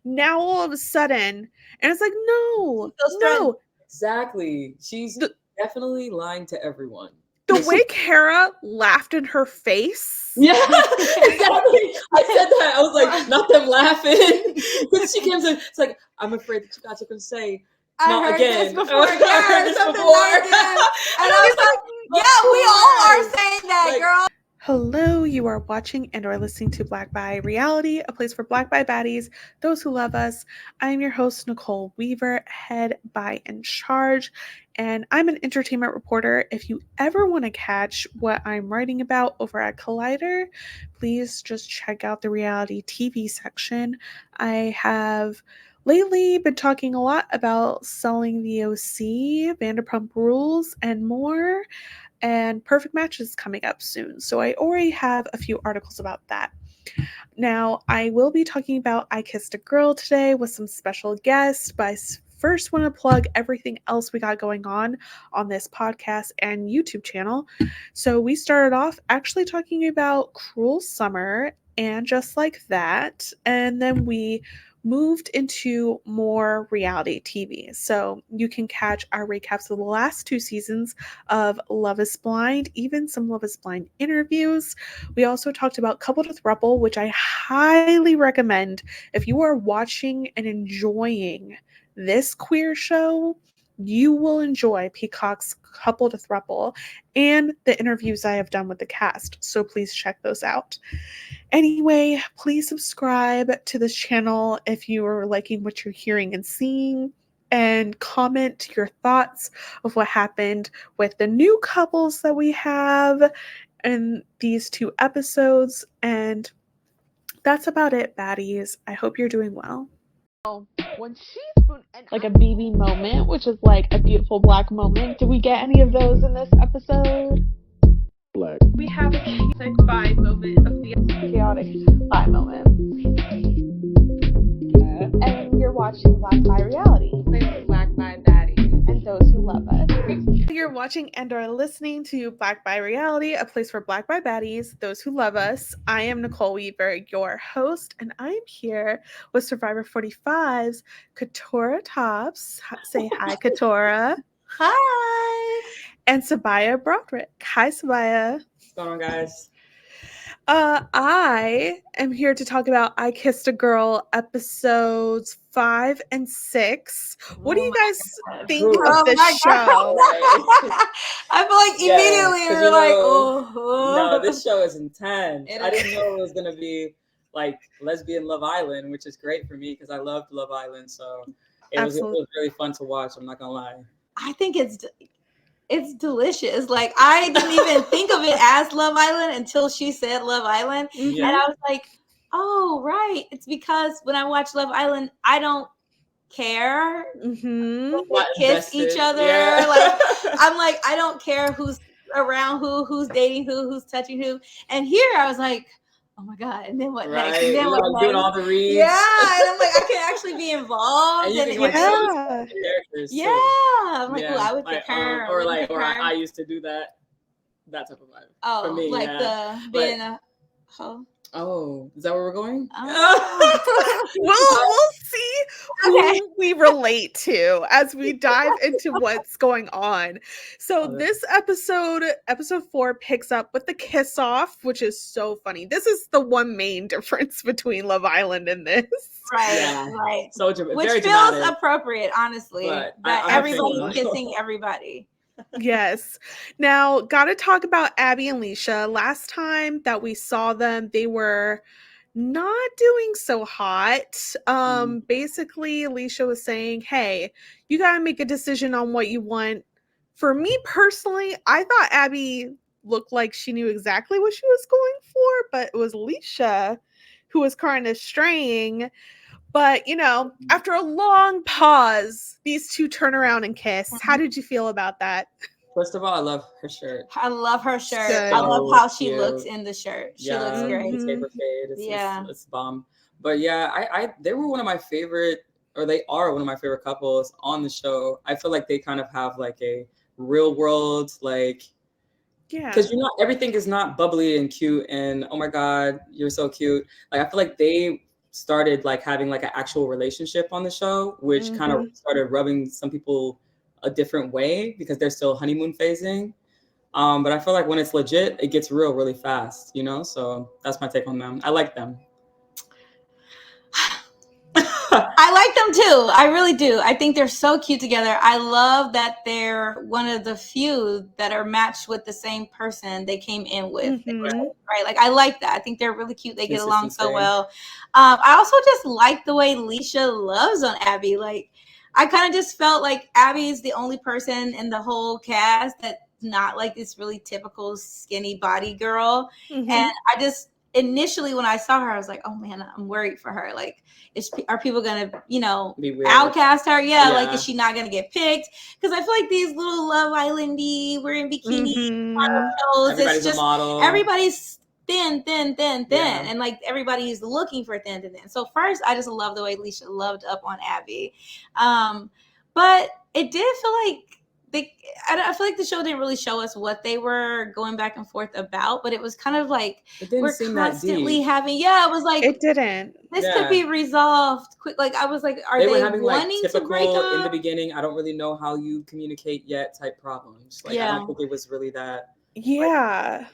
Now all of a sudden, and it's like, no, no. Exactly. She's The, definitely lying to everyone. the way Kara laughed in her face. Yeah, exactly. I said that. I was like, not them laughing. Because she came to, it's like, I'm afraid that you guys are going to say, not again. This before. Yeah, I heard this before. And I was like, yeah, we all are saying that, Like, girl. Hello, you are watching and or listening to Black Bi Reality, a place for Black Bi baddies, those who love us. I'm your host, Nicole Weaver, head bi in charge, and I'm an entertainment reporter. If you ever want to catch what I'm writing about over at Collider, please just check out the reality TV section. I have lately been talking a lot about Selling the OC, Vanderpump Rules, and more. And Perfect Match is coming up soon. So I already have a few articles about that. Now, I will be talking about I Kissed a Girl today with some special guests, but I first want to plug everything else we got going on this podcast and YouTube channel. So we started off actually talking about Cruel Summer and Just Like That, and then we moved into more reality TV. So you can catch our recaps of the last 2 seasons of Love is Blind, even some Love is Blind interviews. We also talked about Couple to Throuple, which I highly recommend if you are watching and enjoying this queer show. You will enjoy Peacock's Couple to Throuple and the interviews I have done with the cast. So please check those out. Anyway, please subscribe to this channel if you are liking what you're hearing and seeing, and comment your thoughts of what happened with the new couples that we have in these 2 episodes. And that's about it, baddies. I hope you're doing well. When she's like a BB moment, which is like a beautiful black moment. Did we get any of those in this episode? Black. We have a chaotic bi moment of the chaotic bi moment. And you're watching Black Bi Reality. Black Bi Baddies. And those who love us. You're watching and are listening to Black Bi Reality, a place for Black Bi baddies, those who love us. I am Nicole Weaver, your host, and I'm here with Survivor 45's Katurah Tops. Say hi, Katurah. Hi. And Sabiyah Broderick. Hi, Sabiyah. What's going on, guys? I am here to talk about I Kissed a Girl episodes 5 and 6. What do you guys think of this show? I feel like immediately you're like, no, this show is intense. I didn't know it was gonna be like lesbian Love Island, which is great for me because I loved Love Island. So it was really fun to watch. I'm not gonna lie. I think it's delicious. Like, I didn't even think of it as Love Island until she said Love Island. Yeah. And I was like, oh, right. It's because when I watch Love Island, I don't care. They kiss each other. Yeah. Like, I'm like, I don't care who's around who's dating who's touching who. And here I was like, oh my God. And then what next? And then what next? Doing all the reads. Yeah. And I'm like, I can actually be involved. And you can characters. Yeah. So. I'm like, oh, I would pick her. Or I used to do that type of vibe. Oh, for me, like yeah. the being a hoe. Oh, is that where we're going? Oh. We'll see who we relate to as we dive into what's going on. So this episode 4, picks up with the kiss off, which is so funny. This is the one main difference between Love Island and this. Right, yeah. Right. So which very feels dramatic. Appropriate, honestly. But that everybody's kissing everybody. Yes. Now, gotta talk about Abby and Leisha. Last time that we saw them, they were not doing so hot. Basically, Leisha was saying, hey, you gotta make a decision on what you want. For me personally, I thought Abby looked like she knew exactly what she was going for, but it was Leisha who was kind of straying. But, you know, after a long pause, these two turn around and kiss. How did you feel about that? First of all, I love her shirt. I love her shirt. Good. I love how she looks in the shirt. She looks great. The taper fade. It's bomb. But yeah, they were one of my favorite, or they are one of my favorite couples on the show. I feel like they kind of have like a real world, like, because everything is not bubbly and cute and oh my God, you're so cute. Like I feel like they started like having like an actual relationship on the show, which kind of started rubbing some people a different way because they're still honeymoon phasing. But I feel like when it's legit, it gets real really fast, you know? So that's my take on them. I like them. I like them too. I really do. I think they're so cute together. I love that they're one of the few that are matched with the same person they came in with. Right? Like, I like that. I think they're really cute. They get along so well. I also just like the way Leisha loves on Abby. Like, I kind of just felt like Abby's the only person in the whole cast that's not like this really typical skinny body girl. And I just, initially when I saw her, I was like, oh man, I'm worried for her. Like, are people gonna, outcast her? Yeah, like, is she not gonna get picked? Because I feel like these little Love Island-y, we're in bikini shows. Everybody's it's just a model. Everybody's thin, and like everybody's looking for thin. So first, I just love the way Leisha loved up on Abby, but it did feel like I feel like the show didn't really show us what they were going back and forth about, but it was kind of like we're constantly having. Yeah, it was like it didn't. This could be resolved quick. Like, I was like, are they having wanting like to break up in the beginning? I don't really know how you communicate yet type problems. Like, I don't think it was really that. Yeah.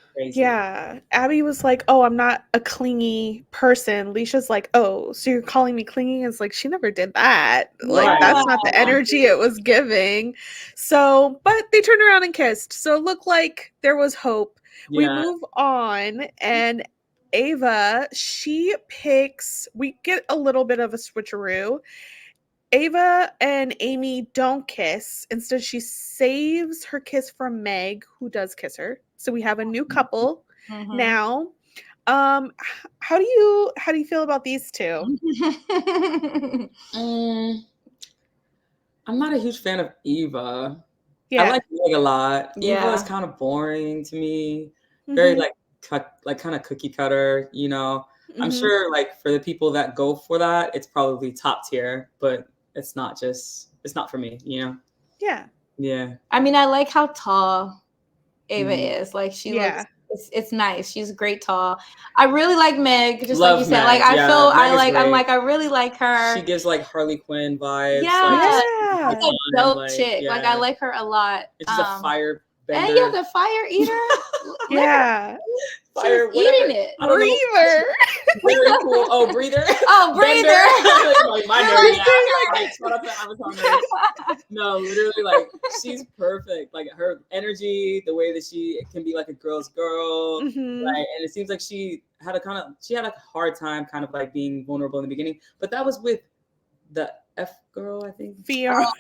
Abby was like, oh, I'm not a clingy person. Leisha's like, oh, so you're calling me clingy? It's like, she never did that. Like, that's not the energy it was giving. So, but they turned around and kissed. So it looked like there was hope. We move on, and Ava, we get a little bit of a switcheroo. Ava and Amy don't kiss. Instead, she saves her kiss from Meg, who does kiss her. So we have a new couple now. How do you feel about these two? I'm not a huge fan of Eva. Yeah. I like Meg a lot. Eva is kind of boring to me. Very like kind of cookie cutter, you know. I'm sure like for the people that go for that, it's probably top tier, but it's not for me, you know? Yeah. I mean, I like how tall Ava is. Like, she looks, it's nice. She's great tall. I really like Meg, just like you said. Meg. Like, I really like her. She gives like Harley Quinn vibes. Yeah. She's a dope chick. Like, I like her a lot. She's a fire bender. And the fire eater. Fire eating it. Breather. Very cool. Oh, breather. Oh, breather. No, literally, like, she's perfect. Like, her energy, the way that she can be like a girl's girl, like, and it seems like she had a hard time kind of like being vulnerable in the beginning, but that was with the F girl, I think. Fiorenza.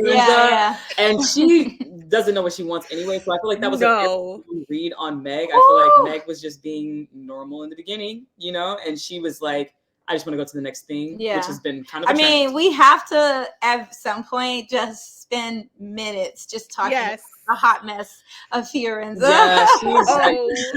Yeah. And she doesn't know what she wants anyway. So I feel like that was a read on Meg. I feel like Meg was just being normal in the beginning, you know, and she was like, I just want to go to the next thing, which has been kind of. I mean, we have to at some point just spend minutes just talking about the hot mess of Fiorenza. Yeah,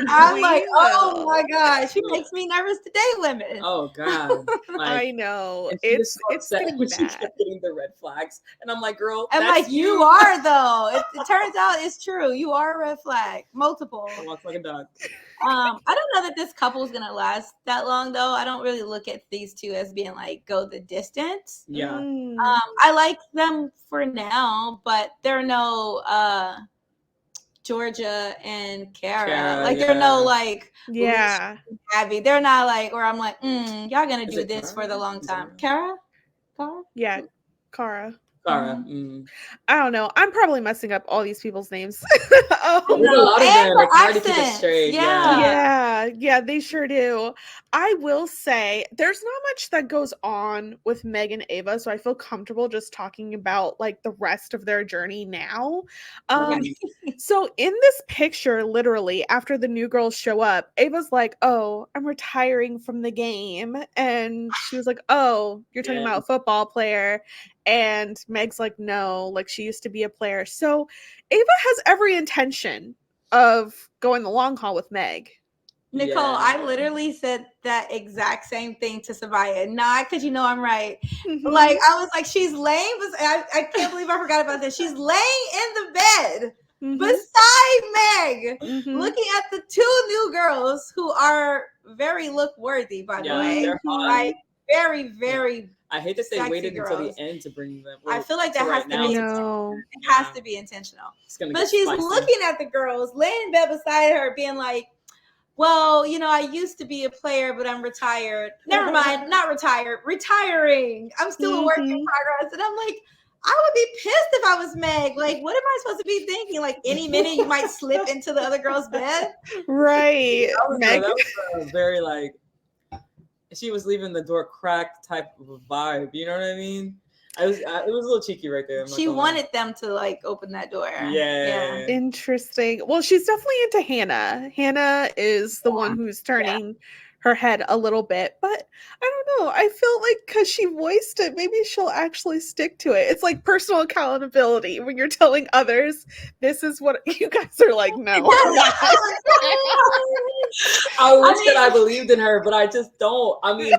I'm like, oh my God, she makes me nervous to date women. Oh God, like, I know. It's when she kept getting the red flags, and I'm like, girl, and that's like you are though. It turns out it's true. You are a red flag, multiple. I walk like a dog. I don't know that this couple is gonna last that long though. I don't really look at these two as being like go the distance. Yeah. I like them for now, but they're no Georgia and Kara. Like they're no like Abby. They're not like where I'm like, y'all gonna do this for the long time. Kara? Yeah, Kara. I don't know. I'm probably messing up all these people's names. There's a lot of them. It's hard to keep it straight. Yeah, they sure do. I will say there's not much that goes on with Meg and Ava, so I feel comfortable just talking about like the rest of their journey now. So in this picture, literally after the new girls show up, Ava's like, "Oh, I'm retiring from the game," and she was like, "Oh, you're talking about a football player." And Meg's like, no, like she used to be a player. So Ava has every intention of going the long haul with Meg. Nicole, I literally said that exact same thing to Sabiyah. Not because I'm right. Like, I was like, she's laying, I can't believe I forgot about this. She's laying in the bed beside Meg, looking at the two new girls who are very look worthy, by the Yeah, way. they're hot. Like very, very. I hate that they sexy waited until the girls. end to bring them. I feel like that has to be intentional. It has to be intentional. But she's looking at the girls, laying in bed beside her, being like, well, you know, I used to be a player, but I'm retired. Never mind, not retired, retiring. I'm still a work in progress. And I'm like, I would be pissed if I was Meg. Like, what am I supposed to be thinking? Like, any minute you might slip into the other girl's bed. Right. That was very like, she was leaving the door cracked type of a vibe. You know what I mean? It was a little cheeky right there. She wanted them to like open that door. Yeah. Interesting. Well, she's definitely into Hannah. Hannah is the one who's turning her head a little bit, but I don't know. I feel like because she voiced it, maybe she'll actually stick to it. It's like personal accountability when you're telling others, this is what you guys are like, no. I wish that I believed in her, but I just don't. I mean,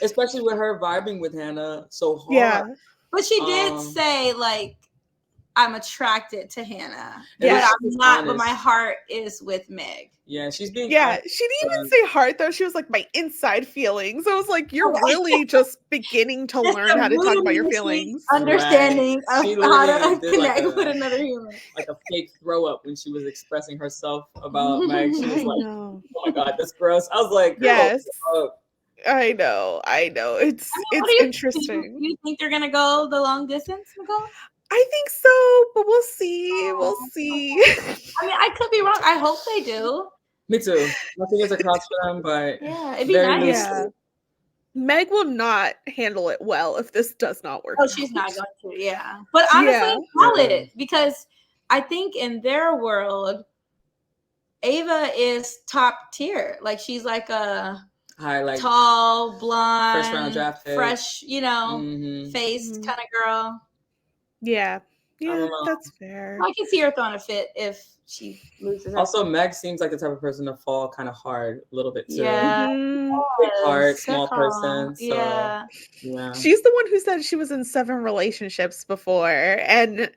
especially with her vibing with Hannah so hard. Yeah. But she did say, like, I'm attracted to Hannah. Yeah, but I'm not, but my heart is with Meg. Yeah, she's being honest. She didn't even say heart though. She was like my inside feelings. I was like, you're really just beginning to learn how to talk about your feelings. Understanding of how to connect with another human. Like a fake throw up when she was expressing herself about Meg. She was like, oh my God, that's gross. I was like, yes. I know. It's interesting. Do you think they're gonna go the long distance, Nicole? I think so, but we'll see. We'll see. I mean, I could be wrong. I hope they do. Me too. Nothing is across for them, but yeah, it'd be nice. Yeah. Meg will not handle it well if this does not work. Oh, she's not going to. Yeah, but honestly, call it because I think in their world, Ava is top tier. Like she's like a tall, blonde, first round draft pick, fresh, faced kind of girl. Yeah, that's fair. I can see her throwing a fit if she loses. Also, Meg seems like the type of person to fall kind of hard a little bit too. Yeah, big heart, small person. So, yeah. She's the one who said she was in 7 relationships before, and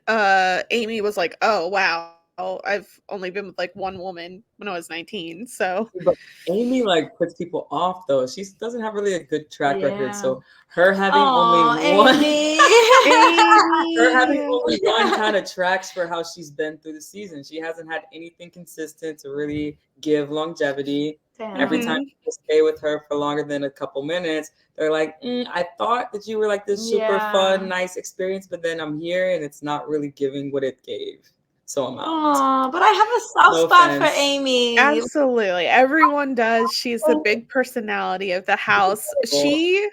Amy was like, "Oh wow." I've only been with like one woman when I was 19. So but Amy like puts people off though. She doesn't have really a good track record. So her having only one her having only one kind of tracks for how she's been through the season. She hasn't had anything consistent to really give longevity. Every time you stay with her for longer than a couple minutes, they're like, I thought that you were like this super fun, nice experience, but then I'm here and it's not really giving what it gave. So I'm out. Aww, but I have a soft spot for Amy. Absolutely. Everyone does. She's the big personality of the house. She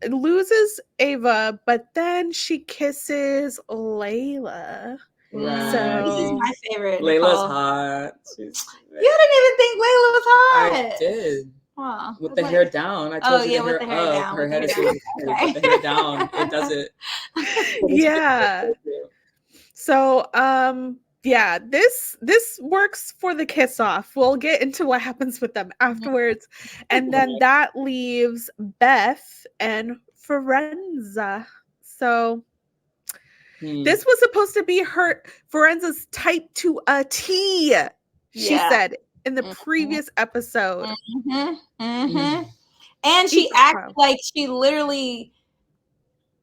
loses Ava, but then she kisses Layla. Right. So this is my favorite. Layla's hot. You didn't even think Layla was hot. I did. Wow. With the hair down. I told you the hair up. Her head is with the hair down. It does it. Yeah. So yeah, this works for the kiss off. We'll get into what happens with them afterwards. And then that leaves Beth and Fiorenza. So this was supposed to be Fiorenza's type to a T, she said in the previous episode. And she acted like she literally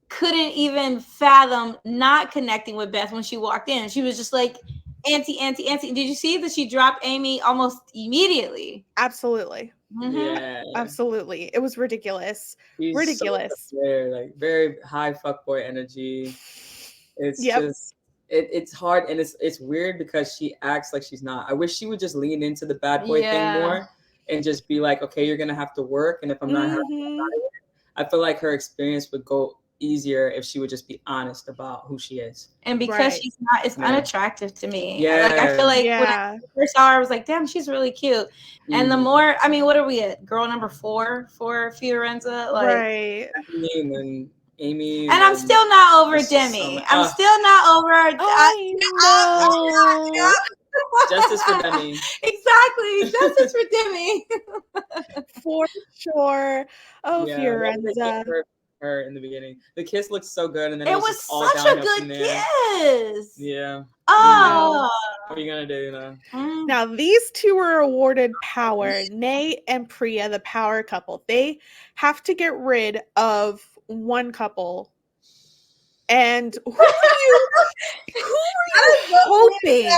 couldn't even fathom not connecting with Beth when she walked in. She was just like, auntie. Did you see that she dropped Amy almost immediately? Absolutely. Yeah. Absolutely. It was ridiculous. Ridiculous. So like very high fuckboy energy. It's just it's hard and it's weird because she acts like she's not. I wish she would just lean into the bad boy thing more and just be like, okay, you're gonna have to work, and if I'm not happy about it, I feel like her experience would go easier if she would just be honest about who she is. And because she's not, it's unattractive to me. Yeah. Like I feel like when I first saw her, I was like, damn, she's really cute. And the more, I mean, what are we at? Girl number 4 for Fiorenza? Like, right. And Amy. And I'm still not over Demi. I'm still not over Justice for Demi. Exactly. Justice for Demi. For sure. Oh, Fiorenza. her in the beginning. The kiss looked so good, and then it was such a good kiss. Yeah. Oh, what are you gonna do? Now these two were awarded power. Nay and Priya, the power couple. They have to get rid of one couple. And who were you hoping?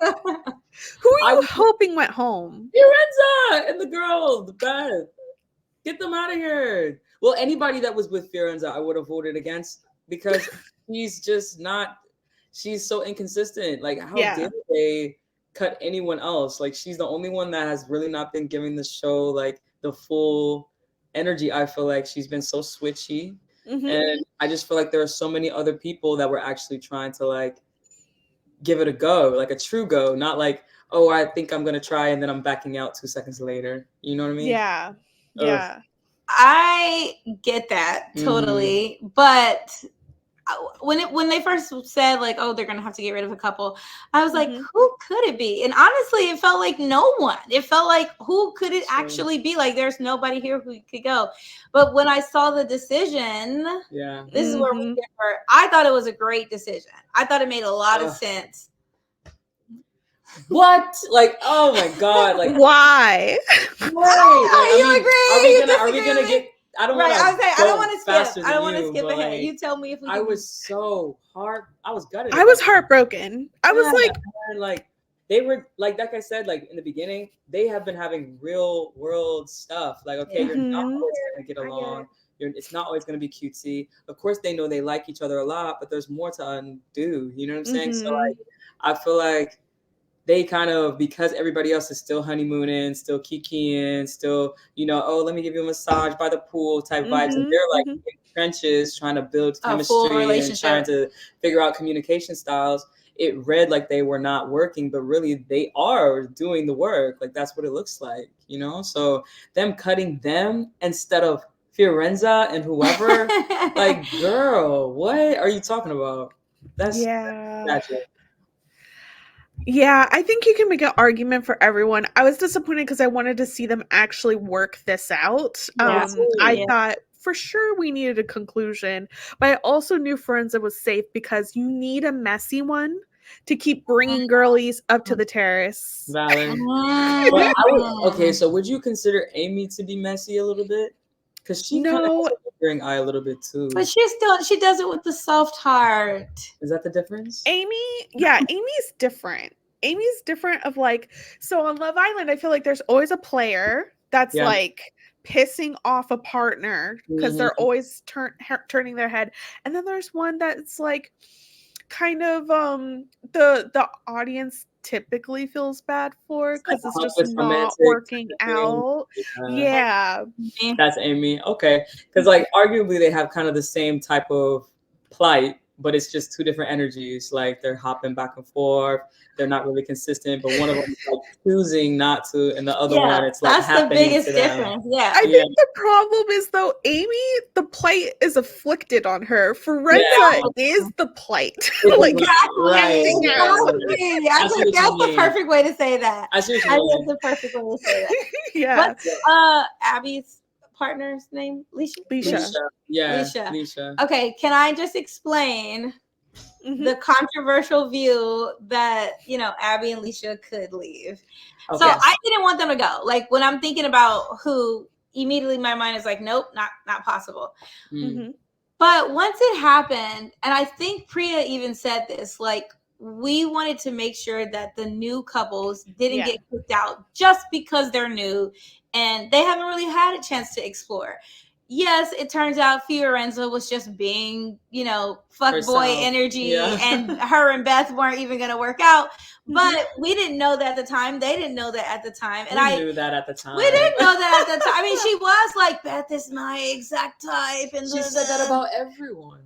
Who were you hoping went home? Fiorenza and the girl, the Beth. Get them out of here. Well, anybody that was with Fiorenza, I would have voted against because she's just not. She's so inconsistent. Like, how dare they cut anyone else? Like, she's the only one that has really not been giving the show like the full energy. I feel like she's been so switchy. And I just feel like there are so many other people that were actually trying to like give it a go, like a true go, not like, oh, I think I'm gonna try and then I'm backing out 2 seconds later. You know what I mean? Yeah. Yeah. Ugh. I get that totally, but when they first said like, oh, they're gonna have to get rid of a couple, I was like, who could it be? And honestly, it felt like no one. It felt like, who could it actually be? Like, there's nobody here who could go. But when I saw the decision, this is where we differ. I thought it was a great decision. I thought it made a lot of sense. What? Like, oh my God! Like, why? You agree? Are we gonna get? I don't want to. I don't want to skip. I don't want to skip ahead. Like, you tell me if we. I was so hard. I was gutted. I was heartbroken. I was like, they were like I said, like in the beginning, they have been having real world stuff. Like, okay, you're not always gonna get along. It's not always gonna be cutesy. Of course, they know they like each other a lot, but there's more to undo. You know what I'm saying? So like, I feel like they kind of, because everybody else is still honeymooning, still kikiing, still, oh, let me give you a massage by the pool type vibes. And they're like in trenches trying to build chemistry and trying to figure out communication styles. It read like they were not working, but really they are doing the work. Like, that's what it looks like, So them cutting them instead of Fiorenza and whoever, like, girl, what are you talking about? That's tragic. Yeah, I think you can make an argument for everyone. I was disappointed because I wanted to see them actually work this out. I thought for sure we needed a conclusion, but I also knew Fiorenza was safe because you need a messy one to keep bringing girlies up to the terrace. Valid. Okay, so would you consider Amy to be messy a little bit? Because she kind of has a fingering eye a little bit too. But she does it with the soft heart. Is that the difference? Amy's different. Amy's different of like, so on Love Island, I feel like there's always a player that's like pissing off a partner because they're always turning their head. And then there's one that's like kind of the audience typically feels bad for because it's just not working out. That's Amy. Okay, because like arguably they have kind of the same type of plight, but it's just two different energies. Like, they're hopping back and forth. They're not really consistent, but one of them is like choosing not to, and the other one, it's like that's the biggest difference. I think the problem is though, Amy, the plight is afflicted on her. Fiorenza is the plight. Like, I think that's the perfect way to say that. I think that's the perfect way to say that. What's Abby's partner's name? Leisha. Yeah, Leisha. Okay, can I just explain the controversial view that Abby and Leisha could leave? So I didn't want them to go. Like, when I'm thinking about who, immediately my mind is like, nope, not possible. But once it happened, and I think Priya even said this, like, we wanted to make sure that the new couples didn't get kicked out just because they're new and they haven't really had a chance to explore. Yes, it turns out Fiorenza was just being, fuck boy energy, and her and Beth weren't even going to work out. But we didn't know that at the time. They didn't know that at the time. And we knew that at the time. We didn't know that at the time. I mean, she was like, Beth is my exact type. And she said that about everyone.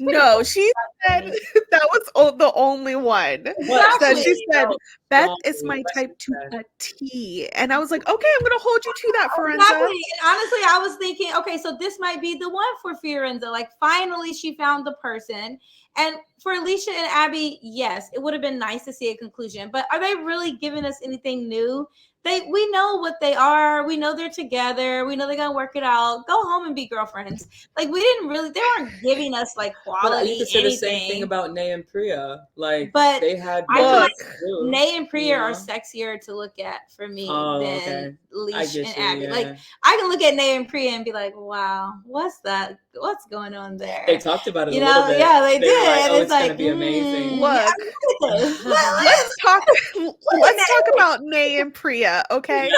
No, she said that was the only one. Exactly. She said, Beth is my type to a T. And I was like, okay, I'm going to hold you to that, Fiorenza. Exactly. And honestly, I was thinking, okay, so this might be the one for Fiorenza. Like, finally, she found the person. And for Alicia and Abby, yes, it would have been nice to see a conclusion. But are they really giving us anything new? we know what they are. We know they're together. We know they're gonna work it out. Go home and be girlfriends. Like they weren't giving us like quality. But you could say anything. the same thing about Nay and Priya. Like, but they had. I feel like Nay and Priya are sexier to look at for me than Leash and Abby. Yeah. Like I can look at Nay and Priya and be like, wow, what's that? What's going on there? They talked about it a little bit. Yeah, they did. Like, it's like, gonna be amazing. Look, let's talk about Nay and Priya, okay?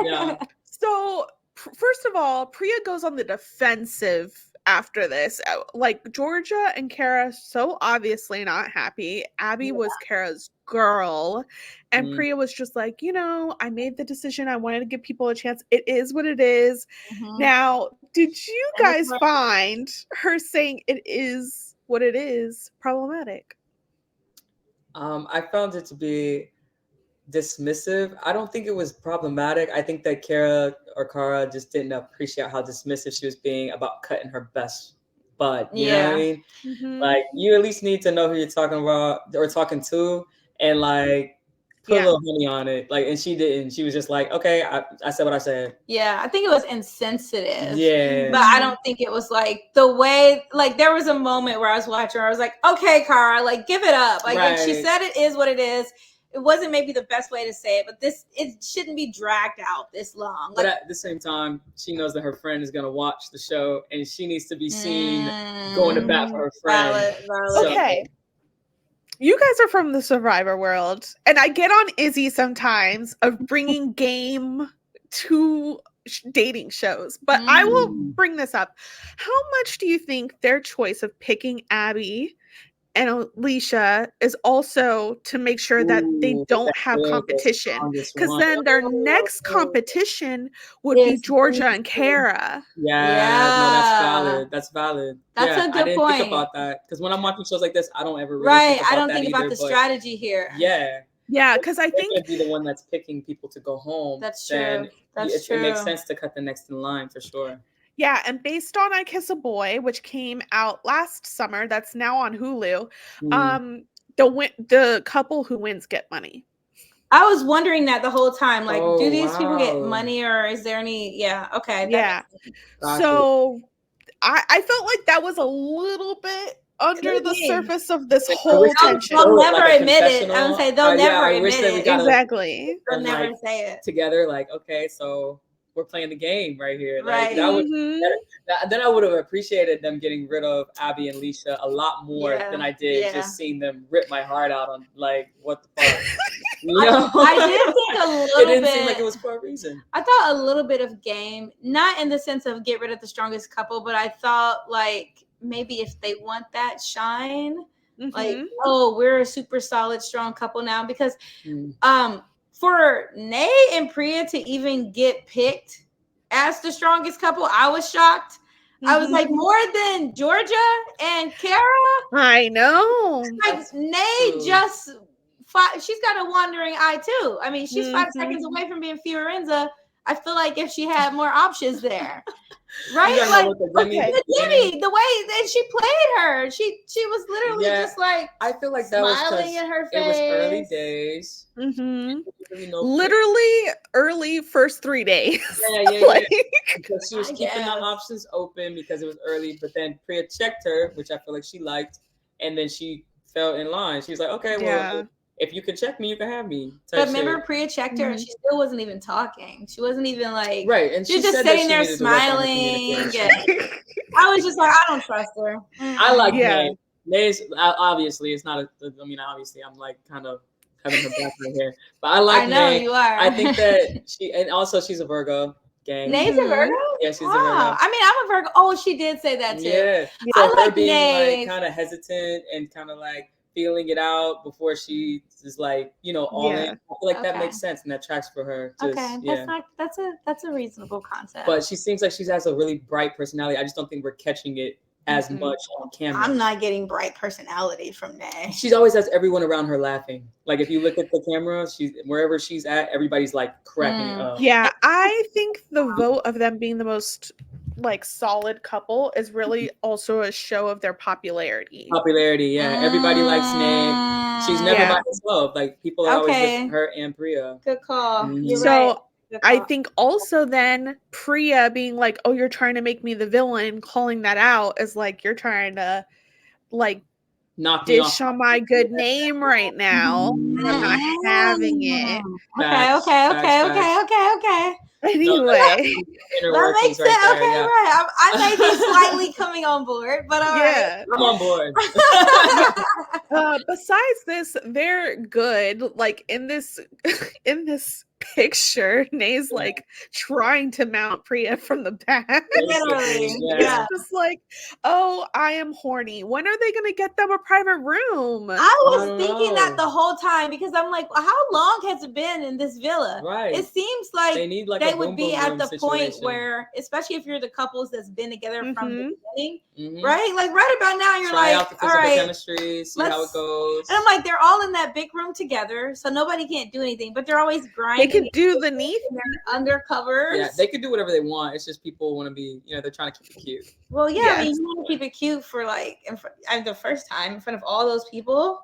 Yeah. So, first of all, Priya goes on the defensive after this. Like, Georgia and Kara so obviously not happy. Abby was Kara's girl, and Priya was just like, I made the decision. I wanted to give people a chance. It is what it is. Now, did you guys find her saying it is what it is problematic? I found it to be dismissive. I don't think it was problematic. I think that Kara just didn't appreciate how dismissive she was being about cutting her best bud. You know what I mean? Like, you at least need to know who you're talking about or talking to, and like put a little honey on it. Like, and she didn't. She was just like, okay, I said what I said. Yeah, I think it was insensitive. Yeah. But I don't think it was like the way, like there was a moment where I was watching her, I was like, okay, Kara, like give it up. Like and she said it is what it is. It wasn't maybe the best way to say it, but it shouldn't be dragged out this long. But at the same time, she knows that her friend is going to watch the show, and she needs to be seen going to bat for her friend. Valid. Okay. You guys are from the Survivor world, and I get on Izzy sometimes of bringing game to dating shows, but I will bring this up. How much do you think their choice of picking Abby and Alicia is also to make sure that they don't have competition? Because then their next competition would be Georgia and Kara. Yeah. No, that's valid. That's a good point. I didn't think about that, because when I'm watching shows like this, I don't ever really think about I don't think about the strategy here. Yeah, because I think if you're the one that's picking people to go home, that's true. It makes sense to cut the next in line for sure. Yeah, and based on I Kiss a Boy, which came out last summer, that's now on Hulu, the couple who wins get money. I was wondering that the whole time. Like, do these people get money, or is there any? Yeah, okay. So I felt like that was a little bit under the surface of this whole tension. They'll never admit it. I would say they'll never admit it. Exactly. They'll never say it together. Like, okay, so we're playing the game right here. Like, then I would have appreciated them getting rid of Abby and Leisha a lot more than I did just seeing them rip my heart out on, like, what the fuck. I did think a little bit. It didn't seem like it was for a reason. I thought a little bit of game, not in the sense of get rid of the strongest couple, but I thought like maybe if they want that shine, like, oh, we're a super solid, strong couple now, because for Nay and Priya to even get picked as the strongest couple, I was shocked. I was like, more than Georgia and Kara. I know. Like Nay she's got a wandering eye too. I mean, she's 5 seconds away from being Fiorenza. I feel like if she had more options there, right? Like Jimmy, the way that she played her, she was literally just like, I feel like that was smiling in her face. It was early days. Literally early first 3 days. Because she was keeping the options open because it was early, but then Priya checked her, which I feel like she liked, and then she fell in line. She was like, okay, well, if you can check me, you can have me. But remember, Priya checked her, and she still wasn't even talking. She wasn't even like, and she was just sitting there smiling. I was just like, I don't trust her. I like Nay. Nay's obviously it's not. Obviously, I'm like kind of having her back right here, but I like Nay. I know you are. I think that and also she's a Virgo. Gang. Nay's a Virgo? Yeah, she's a Virgo. I mean, I'm a Virgo. Oh, she did say that too. Yeah. I So like her being Nay. like kind of hesitant and kind of like feeling it out before she is like, all in. I feel like that makes sense and that tracks for her. That's a reasonable concept. But she seems like she has a really bright personality. I just don't think we're catching it as much on camera. I'm not getting bright personality from Nay. She always has everyone around her laughing. Like if you look at the camera, wherever she's at, everybody's like cracking up. Yeah, I think the vote of them being the most like solid couple is really also a show of their popularity. Everybody likes Nay. She's never by herself. Like people are always with her and Priya. Good call. You're so right. I think also then Priya being like, oh, you're trying to make me the villain, calling that out is like, you're trying to like knock dish on my good name right now. I'm not having it. Okay. Anyway. That makes sense. Right okay, yeah. Right. I may be slightly coming on board, but all right. I'm on board. Besides this, they're good. Like in this picture, Nay's like trying to mount Priya from the back. Literally. It's just like, oh, I am horny. When are they gonna get them a private room? I was thinking that the whole time because I'm like, well, how long has it been in this villa? Right. It seems like they need like they a would be at the situation. point where, especially if you're the couples that's been together from the beginning, right? Like right about now, you're try like, out the physical chemistry, see how it goes. And I'm like, they're all in that big room together, so nobody can't do anything, but they're always grinding. They can do the knee undercovers. Yeah, they can do whatever they want. It's just people want to be, they're trying to keep it cute. Well, yeah, I mean, you want to keep it cute for like the first time in front of all those people.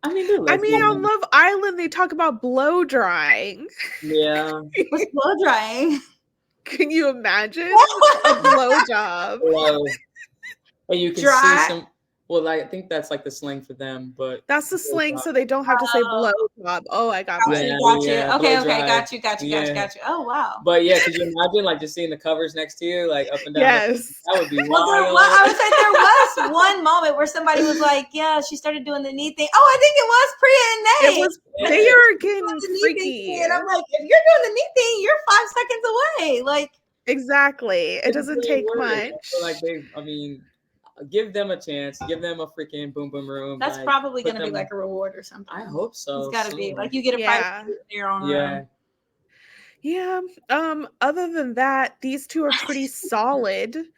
I mean, on Love Island, they talk about blow drying. Yeah. What's blow drying? Can you imagine a blow job? And you can see some. Well, I think that's like the slang for them, but that's the slang, so they don't have to say blow job. Oh, I got you. Okay, got you. Oh, wow. But yeah, could you imagine like just seeing the covers next to you, like up and down? Yes, that would be wild. I would say there was one moment where somebody was like, "Yeah, she started doing the knee thing." Oh, I think it was Priya and Nate. It was. They are getting freaky, and I'm like, if you're doing the knee thing, you're 5 seconds away. Like exactly, it doesn't take much. Like give them a chance. Give them a freaking boom boom room. That's probably going to be like a reward or something. I hope so. It's got to be like you get a private in your own room. Yeah. Other than that, these two are pretty solid.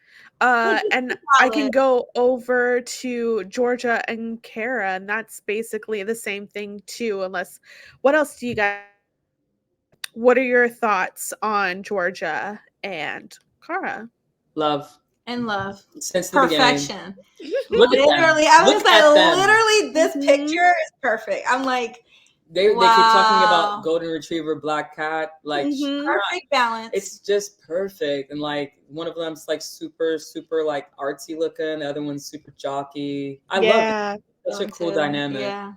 And I can go over to Georgia and Kara, and that's basically the same thing too. Unless, what else do you guys? What are your thoughts on Georgia and Kara? Love. And love. Since the perfection. Literally, I was like, literally, this picture is perfect. I'm like, they keep talking about golden retriever, black cat, like perfect balance. It's just perfect, and like one of them's like super like artsy looking, the other one's super jockey. I love it. Such a cool dynamic. Yeah.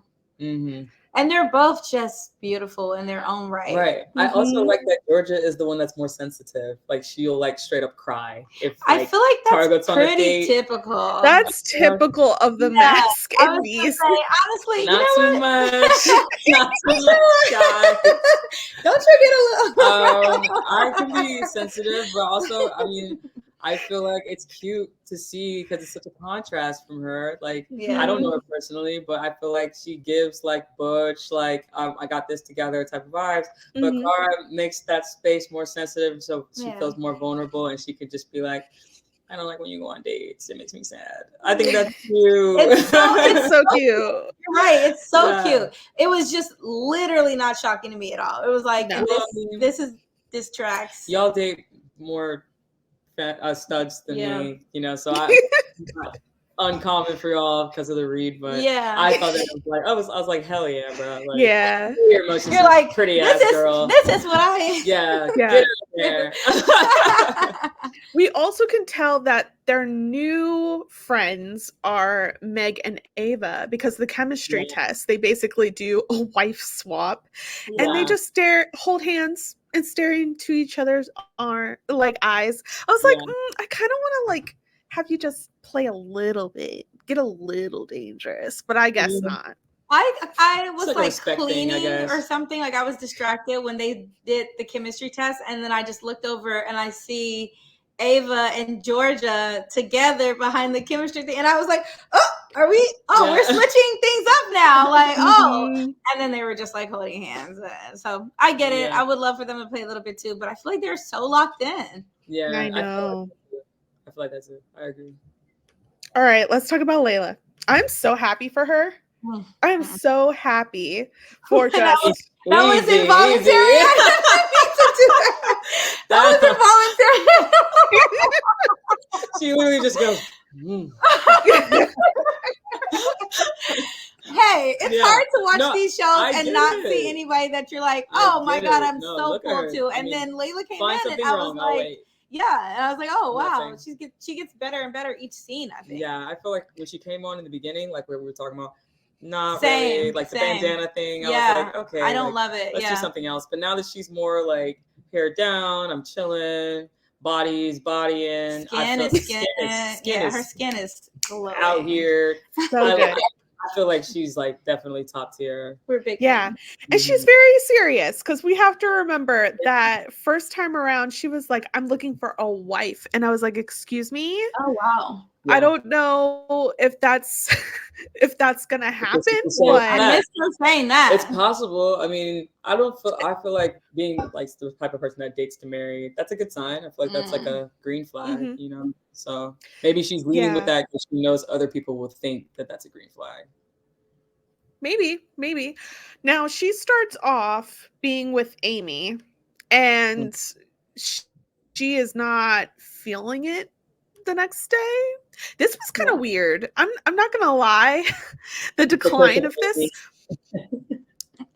And they're both just beautiful in their own right. Right. I also like that Georgia is the one that's more sensitive. Like she'll like straight up cry if I feel like that's pretty typical. That's typical of the mask in these. Honestly, not too much. Not too much, guys. Don't you get a little? I can be sensitive, but also, I mean, I feel like it's cute to see because it's such a contrast from her. Like, I don't know her personally, but I feel like she gives like butch, like I got this together type of vibes. But Kara makes that space more sensitive, so she feels more vulnerable, and she could just be like, I don't like when you go on dates. It makes me sad. I think that's cute. It's so cute. You're right. It's so cute. It was just literally not shocking to me at all. It was like, this tracks. Y'all date more studs than me, so uncommon for y'all because of the read, but I thought that was like I was like, hell yeah, bro. Like, your emotions you're like pretty ass girl. This is what I get there. We also can tell that their new friends are Meg and Ava because the chemistry test, they basically do a wife swap and they just hold hands and staring to each other's eyes. I was like, I kind of want to like have you just play a little bit, get a little dangerous, but I guess not. I was like cleaning or something. Like I was distracted when they did the chemistry test, and then I just looked over and I see Ava and Georgia together behind the chemistry thing, and I was like, we're switching things up now, like and then they were just like holding hands. So I get it. I would love for them to play a little bit too, but I feel like they're so locked in. Yeah, I know. I feel like that's it. I agree. All right, let's talk about Layla. I'm so happy for her. I am so happy for just that was involuntary. That was involuntary. She literally just goes. Hey, say it's hard to watch these shows and not see anybody that you're like, oh my god, I'm so cool too. And then Layla came in, and I was like, yeah, and I was like, oh wow, she gets better and better each scene. I think. Yeah, I feel like when she came on in the beginning, like where we were talking about, not really like the bandana thing. I was like, okay, I don't love it. Let's do something else. But now that she's more like hair down, I'm chilling. Bodying. Skin is her skin is glowing. Out here. So good. I feel like she's like definitely top tier. We're big. Yeah. And she's very serious, because we have to remember that first time around, she was like, I'm looking for a wife. And I was like, excuse me? Oh, wow. Yeah. I don't know if that's gonna happen. But I missed her saying that. It's possible. I mean, I feel like being like the type of person that dates to marry, that's a good sign. I feel like that's like a green flag, you know. So maybe she's leading with that because she knows other people will think that that's a green flag. Maybe. Now she starts off being with Amy, and she is not feeling it the next day. This was kind of weird. I'm not gonna lie. The decline of this.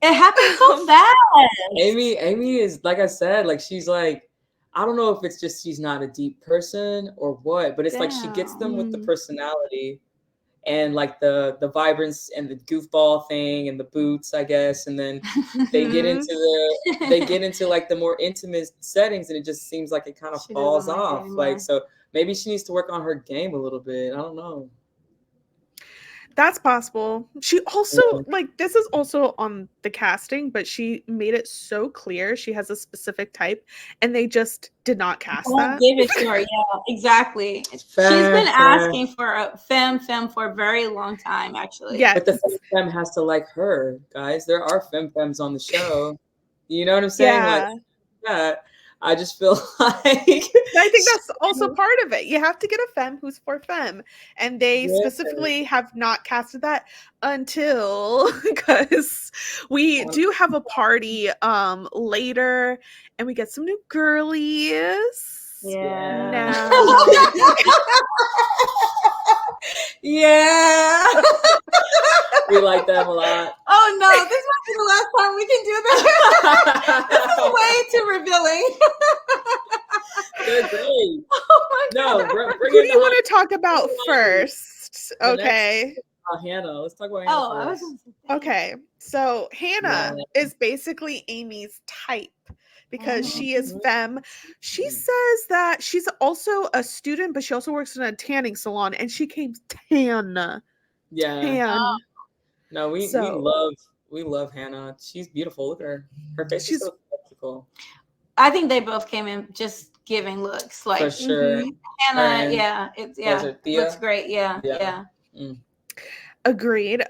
It happened so fast. Amy is, like I said, like she's like, I don't know if it's just she's not a deep person or what, but it's like she gets them with the personality and like the vibrance and the goofball thing and the boots, I guess, and then they get into like the more intimate settings, and it just seems like it kind of falls off. Like, so maybe she needs to work on her game a little bit. I don't know. That's possible. She also, like, this is also on the casting, but she made it so clear she has a specific type, and they just did not cast that. Give it to her. Yeah, exactly. She's been asking for a femme for a very long time, actually. Yeah, but the femme has to like her, guys. There are femmes on the show. You know what I'm saying? Yeah. Like, yeah. I just feel like I think that's also part of it. You have to get a femme who's for femme, and they specifically have not casted that until, because we do have a party later, and we get some new girlies. Yeah. Yeah. We like them a lot. Oh no, this might be the last time we can do that. This is way too revealing. They're great. Oh my God. Who do you want to talk about first? Okay. Hannah. Let's talk about Hannah first. Okay. So Hannah is basically Amy's type, because she is femme. She says that she's also a student, but she also works in a tanning salon, and she came tan. Yeah. Tan. No, we love Hannah. She's beautiful. Look at her. Her face is so symmetrical. I think they both came in just giving looks. Like, for sure. Hannah, Thea? looks great. Yeah. Agreed.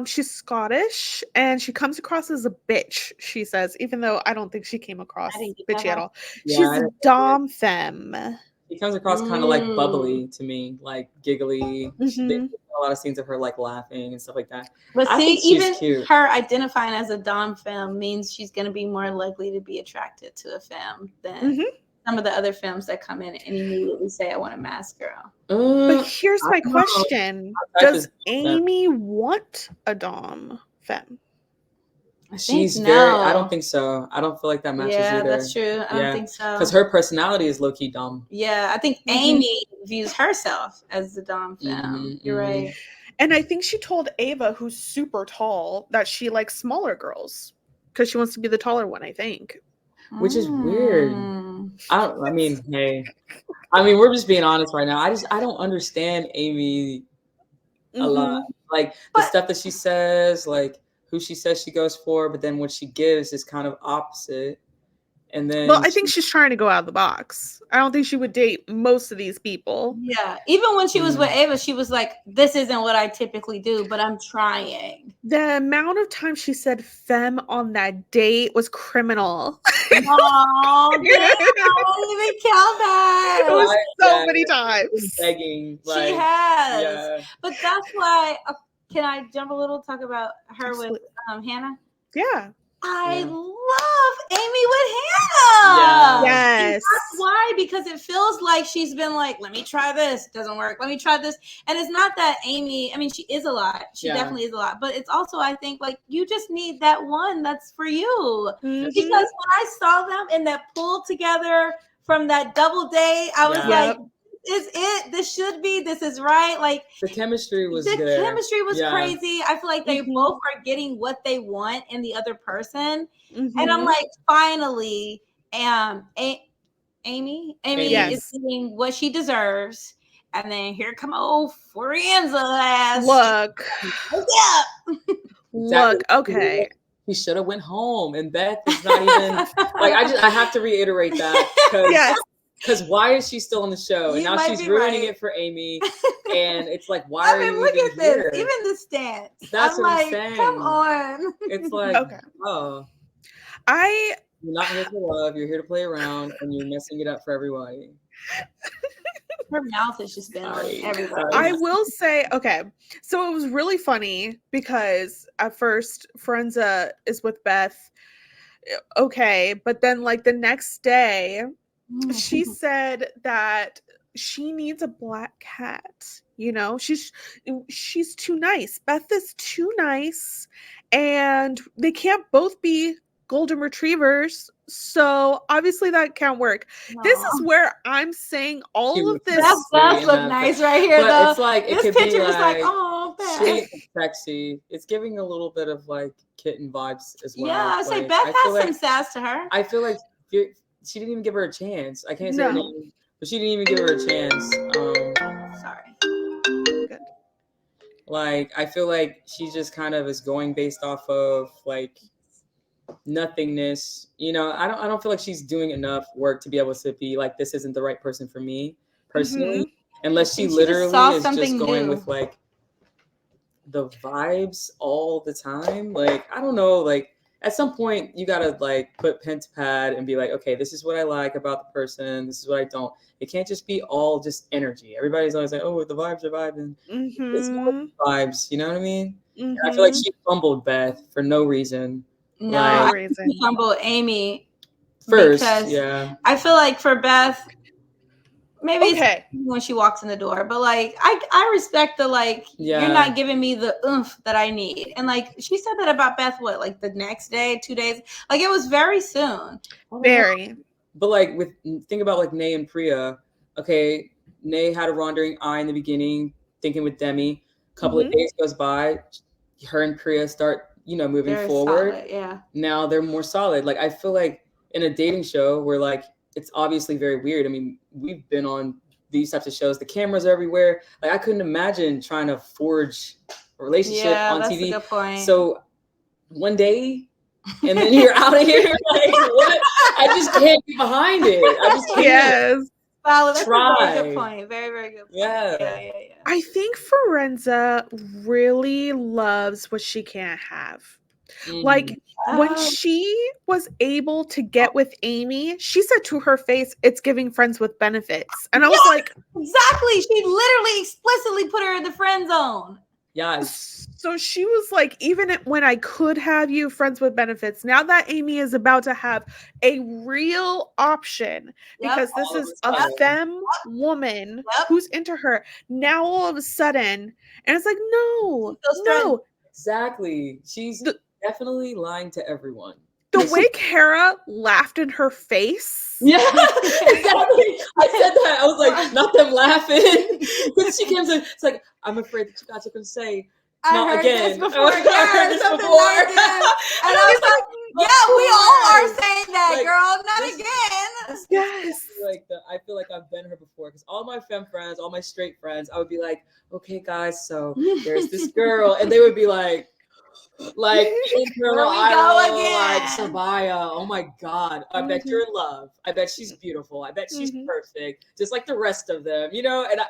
She's Scottish, and she comes across as a bitch, she says, even though I don't think she came across bitchy at all. She's a dom femme. She comes across kind of like bubbly to me, like giggly. A lot of scenes of her like laughing and stuff like that. But see, even her identifying as a dom femme means she's going to be more likely to be attracted to a femme than some of the other femmes that come in and immediately say, I want a mask girl. But here's my question. Does Amy want a dom femme? I don't think so. I don't feel like that matches either. Yeah, that's true. I don't think so. Because her personality is low-key dumb. Yeah, I think Amy views herself as the dom femme. You're right. And I think she told Ava, who's super tall, that she likes smaller girls because she wants to be the taller one, I think. Which is weird. I mean, we're just being honest right now. I don't understand Amy a lot. Like the stuff that she says, like who she says she goes for, but then what she gives is kind of opposite. And then I think she's trying to go out of the box. I don't think she would date most of these people. Yeah. Even when she was with Ava, she was like, this isn't what I typically do, but I'm trying. The amount of time she said femme on that date was criminal. Oh, I didn't even count that. It was so many times. Begging. She has. Yeah. But that's why, can I jump a little, talk about her with Hannah? Yeah. I love Amy with him. Yes. And that's why, because it feels like she's been like, let me try this. Doesn't work. Let me try this. And it's not that Amy, I mean, she is a lot. She definitely is a lot. But it's also, I think, like, you just need that one that's for you. Because when I saw them in that pool together from that double date, I was like, is it? This should be. This is right. Like the chemistry was chemistry was crazy. I feel like they both are getting what they want in the other person, and I'm like, finally, Amy is getting what she deserves. And then here come old Fiorenza ass. Look, look. Okay, he should have went home, and Beth is not even like. I have to reiterate that because. Because why is she still on the show? And now she's ruining it for Amy. And it's like, why are you even here? Even the stance. That's what I'm saying. Come on. It's like, you're not here for love. You're here to play around, and you're messing it up for everybody. Her mouth has just been on everybody. I will say, okay, so it was really funny because at first Fiorenza is with Beth. Okay, but then like the next day, she said that she needs a black cat. You know, she's too nice. Beth is too nice, and they can't both be golden retrievers. So obviously that can't work. No. This is where I'm saying all of this. That does look nice right here, though. It's like this picture is like, oh, sweet and sexy. It's giving a little bit of like kitten vibes as well. Yeah, I say Beth has some sass to her. I feel like she didn't even give her a chance. I can't say her name, but she didn't even give her a chance. Sorry. Good. Like, I feel like she just kind of is going based off of like nothingness. You know, I don't feel like she's doing enough work to be able to be like, this isn't the right person for me personally, unless she literally is just going with like the vibes all the time. Like, I don't know, like at some point you gotta like put pen to pad and be like, okay, this is what I like about the person, this is what I don't. It can't just be all just energy. Everybody's always like, oh, the vibes are vibing. It's more vibes, you know what I mean? And I feel like she fumbled Beth for no reason. No, I fumbled Amy first. I feel like for Beth, maybe it's when she walks in the door, but like I respect the like, you're not giving me the oomph that I need. And like she said that about Beth, what, like the next day, 2 days, like it was very soon. Very. But like think about like Nay and Priya. Okay, Nay had a wandering eye in the beginning, thinking with Demi. A couple of days goes by, her and Priya start, you know, moving forward. Solid, now they're more solid. Like I feel like in a dating show where like it's obviously very weird. I mean, we've been on these types of shows. The cameras are everywhere. Like I couldn't imagine trying to forge a relationship on that's TV. A good point. So one day, and then you're out of here. Like what? I just can't be behind it. I just can't. Yes. Wow, that's a very good point. Very, very good point. Yeah. I think Fiorenza really loves what she can't have. Like when she was able to get with Amy, she said to her face, it's giving friends with benefits. And I was like, exactly. She literally explicitly put her in the friend zone. Yes. So she was like, even when I could have you, friends with benefits, now that Amy is about to have a real option, because this is a femme woman who's into her, now all of a sudden, and it's like, no. Exactly. She's definitely lying to everyone. The way Kara laughed in her face. Yeah, exactly. I said that. I was like, not them laughing. Because she came to, it's like, I'm afraid that you guys are going to say, not again. I heard this before. And I was like, yeah, we all are saying that, like, girl. Not again. Yes. Like I feel like I've been her before, because all my femme friends, all my straight friends, I would be like, okay, guys, so there's this girl, and they would be like internal eye roll, like Sabiyah, oh my god, I bet you're in love. I bet she's beautiful. I bet she's perfect, just like the rest of them, you know. And then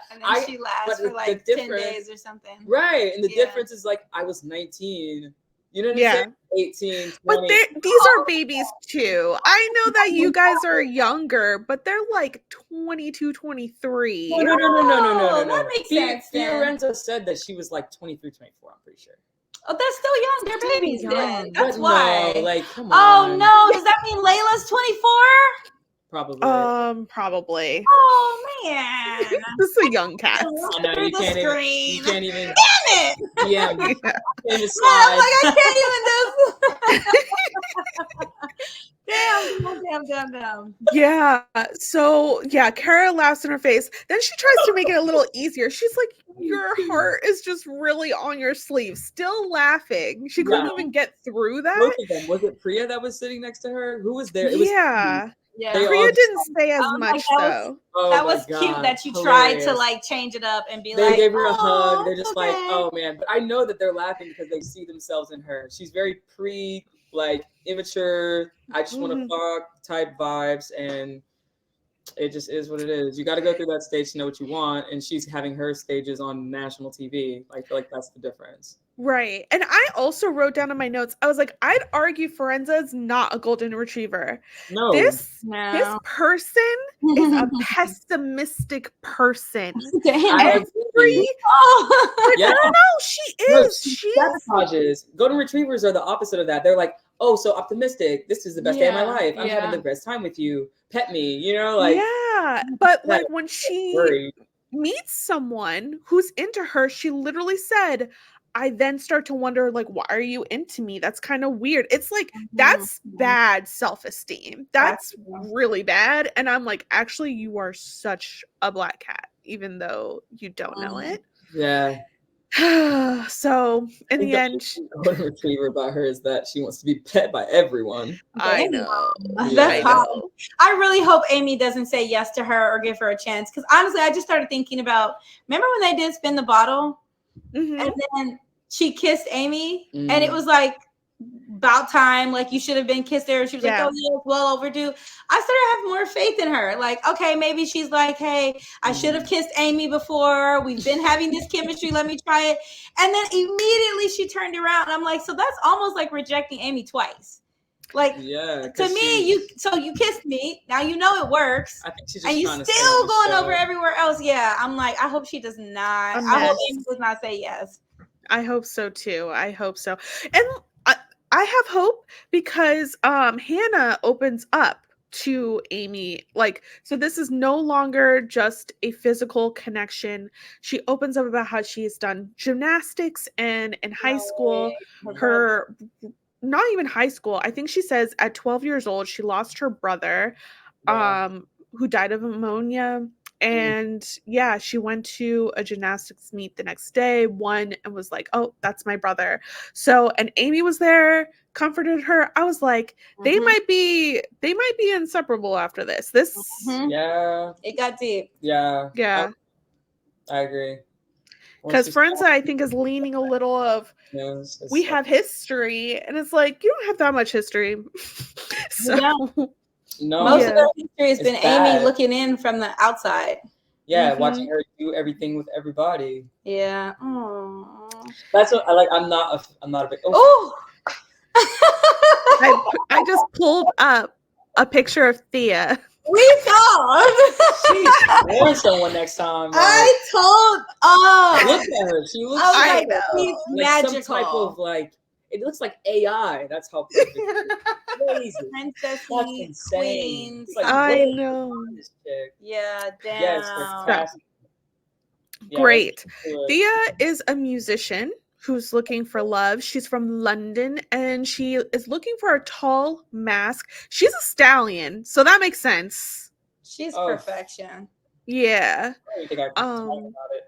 she lasts for like 10 days or something, right? And the difference is like I was 19. You know what I'm saying? 18, 20. But these are babies too. I know that you guys are younger, but they're like 22, 23. No. That makes sense. Fiorenza said that she was like 23, 24, I'm pretty sure. Oh, they're still young. They're babies. young. That's But why. no, like, come Oh on. no! Does that mean Layla's 24? Probably. Oh man! This is a young cast. I know Through you the can't screen. even. You can't even. Damn it! Yeah. Yeah. In the Man, slide. I'm like, I can't even do. Damn. Yeah. So yeah, Kara laughs in her face. Then she tries to make it a little easier. She's like, your heart is just really on your sleeve, still laughing. She couldn't even get through Both that. of them. Was it Priya that was sitting next to her? Who was there? It was Yeah. Yeah. They all Priya just- didn't say as like, much that was- though. Oh That my was cute God, that you tried to hilarious. like change it up and be They like, gave her a hug. "Oh, They're just okay." like, oh man. But I know that they're laughing because they see themselves in her. She's very like immature. I just want to fuck type vibes, and it just is what it is. You got to go through that stage to know what you want, and she's having her stages on national TV. I feel like that's the difference. Right. And I also wrote down in my notes, I was like, I'd argue Fiorenza is not a golden retriever. No. This No. person is a pessimistic person. Damn. I Every agree. Oh. Yeah. no, she No, is. She's sabotages. Golden retrievers are the opposite of that. They're like, oh, so optimistic. This is the best day of my life. I'm having the best time with you. Pet me, like. yeah. But Yeah, like when she worried. meets someone who's into her, she literally said, I then start to wonder, like, why are you into me? That's kind of weird. It's like, that's bad self-esteem. That's really bad. And I'm like, actually, you are such a black cat, even though you don't know it. Yeah. So in the end, golden retriever about her is that she wants to be pet by everyone. I know. That's I hot. know. I really hope Amy doesn't say yes to her or give her a chance. Because honestly, I just started thinking about, remember when they did Spin the Bottle? Mhm. And then she kissed Amy, and it was like about time. Like, you should have been kissed there. She was like, oh yeah, it's well overdue. I started to have more faith in her. Like, okay, maybe she's like, hey, I should have kissed Amy before. We've been having this chemistry. Let me try it. And then immediately she turned around. And I'm like, so that's almost like rejecting Amy twice. Like, to me, you kissed me. Now you know it works. I think she's just and you still going over everywhere else. Yeah, I'm like, I hope she does not. I hope Amy does not say yes. I hope so too. I hope so. And I have hope because Hannah opens up to Amy. Like, so this is no longer just a physical connection. She opens up about how she has done gymnastics, and in high school, her not even high school. I think she says at 12 years old, she lost her brother, who died of pneumonia. And yeah, she went to a gymnastics meet the next day, won, and was like, oh, that's my brother. So, and Amy was there, comforted her. I was like, they might be inseparable after this. Yeah. It got deep. Yeah. Yeah. I agree. Because Fiorenza, I think, is leaning a little of, we have history, and it's like, you don't have that much history. So no, most of the history has been Amy looking in from the outside. Yeah, watching her do everything with everybody. Yeah. That's what I like. I'm not a big. I just pulled up a picture of Thea. We thought she wants someone next time. Like, I told. Look at her. She looks like magical. Some type of like. It looks like AI. That's how perfect. Crazy. Princesses, queens. Like, I know. Yeah, damn. Yes, great. Thea is a musician who's looking for love. She's from London, and she is looking for a tall mask. She's a stallion, so that makes sense. She's perfection. Yeah. I don't think I about it.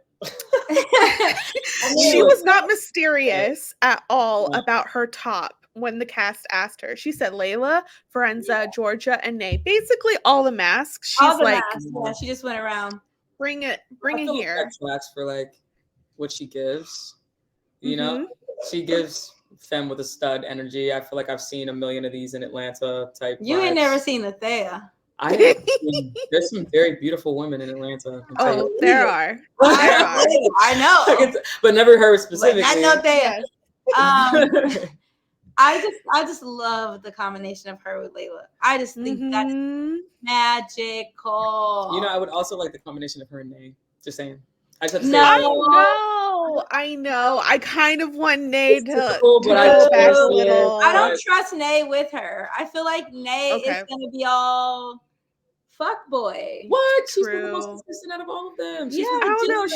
She was not mysterious at all about her top when the cast asked her. She said Layla, Fiorenza, Georgia, and Nay. Basically all the masks. She's like, yeah, she just went around. Bring it here. That tracks for like what she gives. You know, she gives femme with a stud energy. I feel like I've seen a million of these in Atlanta type. You ain't never seen a Thea. There's some very beautiful women in Atlanta. Oh, there are. I know, but never her specifically. I know Thea. I just love the combination of her with Layla. I just think that's magical. You know, I would also like the combination of her and Nay. Just saying. I just have to say I know. I kind of want Nay to but go back a little. I don't trust Nay with her. I feel like Nay is going to be all fuck boy. What? She's the most consistent out of all of them. Yeah, I don't know.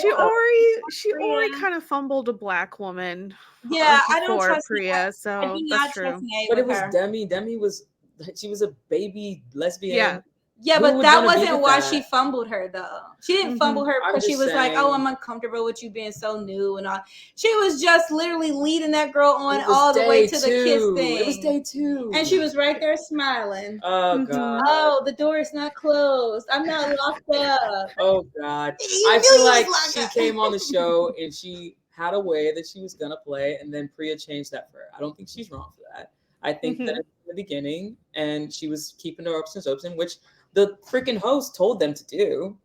She already kind of fumbled a black woman. Yeah, I don't trust Priya. So I do not trust Nay but with it was her. Demi. Demi was a baby lesbian. Yeah. Yeah, but that wasn't why she fumbled her, though. She didn't fumble her because she was like, "Oh, I'm uncomfortable with you being so new and all." She was just literally leading that girl on all the way to the kiss thing. It was day 2, and she was right there smiling. Oh God! Oh, the door is not closed. I'm not locked up. Oh God! I feel like she came on the show and she had a way that she was gonna play, and then Priya changed that for her. I don't think she's wrong for that. I think that in the beginning, and she was keeping her options open, which the freaking host told them to do.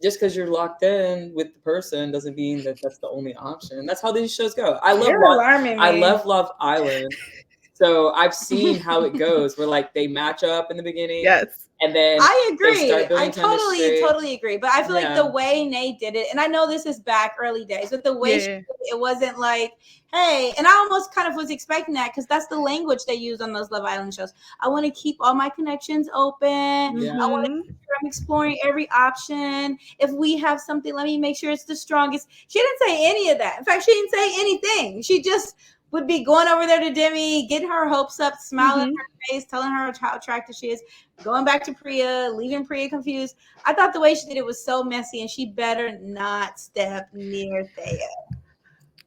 Just because you're locked in with the person doesn't mean that that's the only option. That's how these shows go. I love Love Island. So I've seen how it goes where like they match up in the beginning. Yes. And then I agree. I totally agree. But I feel like the way Nate did it, and I know this is back early days, but the way she did it wasn't like, hey, and I almost kind of was expecting that because that's the language they use on those Love Island shows. I want to keep all my connections open. I want to make sure I'm exploring every option. If we have something, let me make sure it's the strongest. She didn't say any of that. In fact, she didn't say anything. She just would be going over there to Demi, getting her hopes up, smiling in her face, telling her how attractive she is, going back to Priya, leaving Priya confused. I thought the way she did it was so messy, and she better not step near Thea.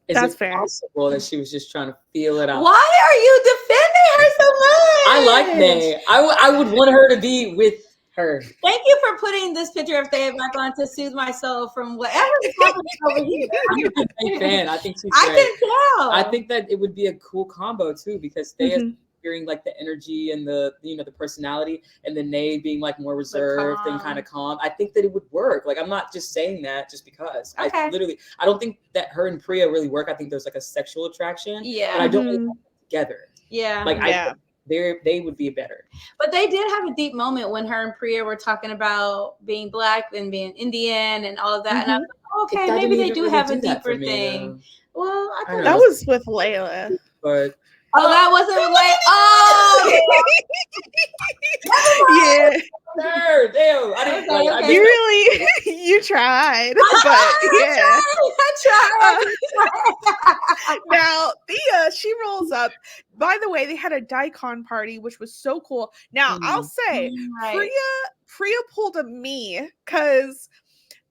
That's fair. Possible that she was just trying to feel it out. Why are you defending her so much? I like Nay. I would want her to be with her. Thank you for putting this picture of Thea back on to soothe my soul from whatever is happening over here. I'm a big fan. I think she's great. I can tell. I think that it would be a cool combo too because Thea's hearing like the energy and the the personality, and then Nay being like more reserved and kind of calm. I think that it would work. Like I'm not just saying that just because. I don't think that her and Priya really work. I think there's like a sexual attraction. Yeah. But I don't think together. Yeah. Like they would be better. But they did have a deep moment when her and Priya were talking about being black and being Indian and all of that. And I was like, okay, maybe they do have a deeper thing. Well, I thought that was with Layla. But that wasn't like yeah. Damn, I didn't. You really, you tried, but I tried. Now Thea, she rolls up. By the way, they had a daikon party, which was so cool. Now I'll say, Priya pulled a me because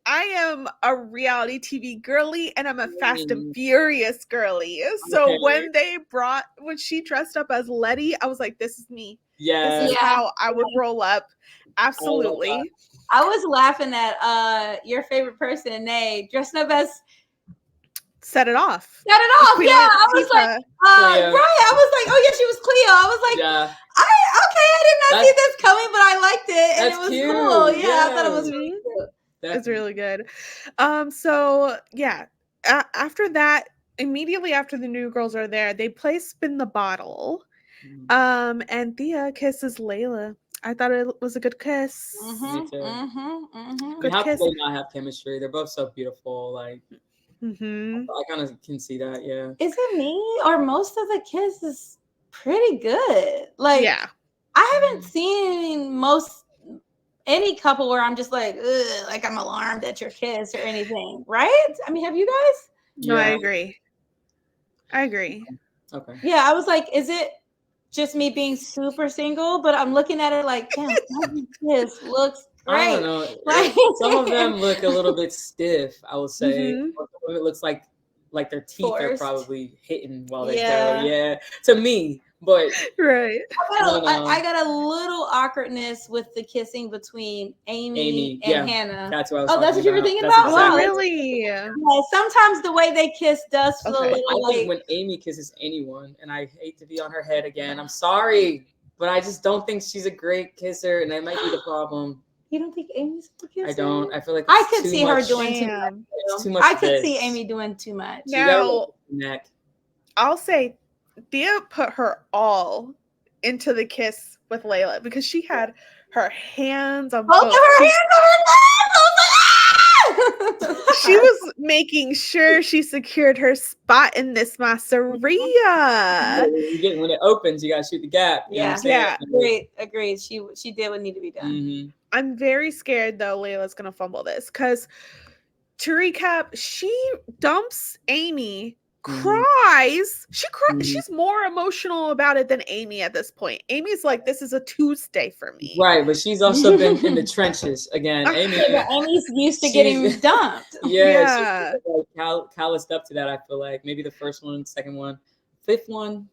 I am a reality TV girly and I'm a Fast and Furious girly. So when she dressed up as Letty, I was like, this is me. Yeah. This is how I would roll up. Absolutely. I was laughing at your favorite person, Nay, dressed up as Set It Off. Yeah, I was like, right. I was like, oh yeah, she was Cleo. I was like, I did not see this coming, but I liked it, and it was cute. cool. Yeah, I thought it was really cute. It's really good. So yeah, after that, immediately after the new girls are there, they play Spin the Bottle. And Thea kisses Layla. I thought it was a good kiss. Me too. Good How kiss. could they not have chemistry? They're both so beautiful. Like, I kind of can see that. Yeah. Is it me or most of the kiss is pretty good? Like, I haven't seen any couple where I'm just like, ugh, like I'm alarmed at your kiss or anything, right? I mean, have you guys? No, I agree. Okay. Yeah, I was like, is it just me being super single? But I'm looking at it like, damn, this looks great. I don't know. Like, some of them look a little bit stiff, I would say. It looks like their teeth are probably hitting while they go. Yeah. To me. But I got a little awkwardness with the kissing between Amy and Hannah. That's what I was that's what you were thinking about? Wow, really? Yeah, sometimes the way they kiss does feel a little I think when Amy kisses anyone, and I hate to be on her head again, I'm sorry, but I just don't think she's a great kisser, and that might be the problem. You don't think Amy's a kisser? I don't. I feel like I could see her doing too much. It's too much. I could see Amy doing too much. Now, I'll say Thea put her all into the kiss with Layla because she had her hands on both. Her hands on her legs. She was making sure she secured her spot in this masseria. When it opens, you gotta shoot the gap. You know what I'm saying? Agreed. She did what needed to be done. Mm-hmm. I'm very scared though Layla's gonna fumble this because to recap, she dumps Amy, cries. She's more emotional about it than Amy at this point. Amy's like, this is a Tuesday for me. Right, but she's also been in the trenches again. Amy's used to getting dumped. Yeah. She's like calloused up to that, I feel like. Maybe the first one, second one, fifth one.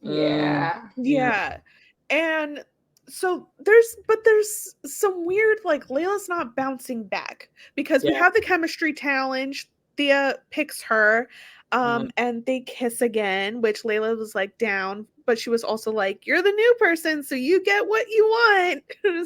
Yeah. And so there's some weird, like Layla's not bouncing back because we have the chemistry challenge. Thea picks her and they kiss again, which Layla was like down, but she was also like, you're the new person, so you get what you want.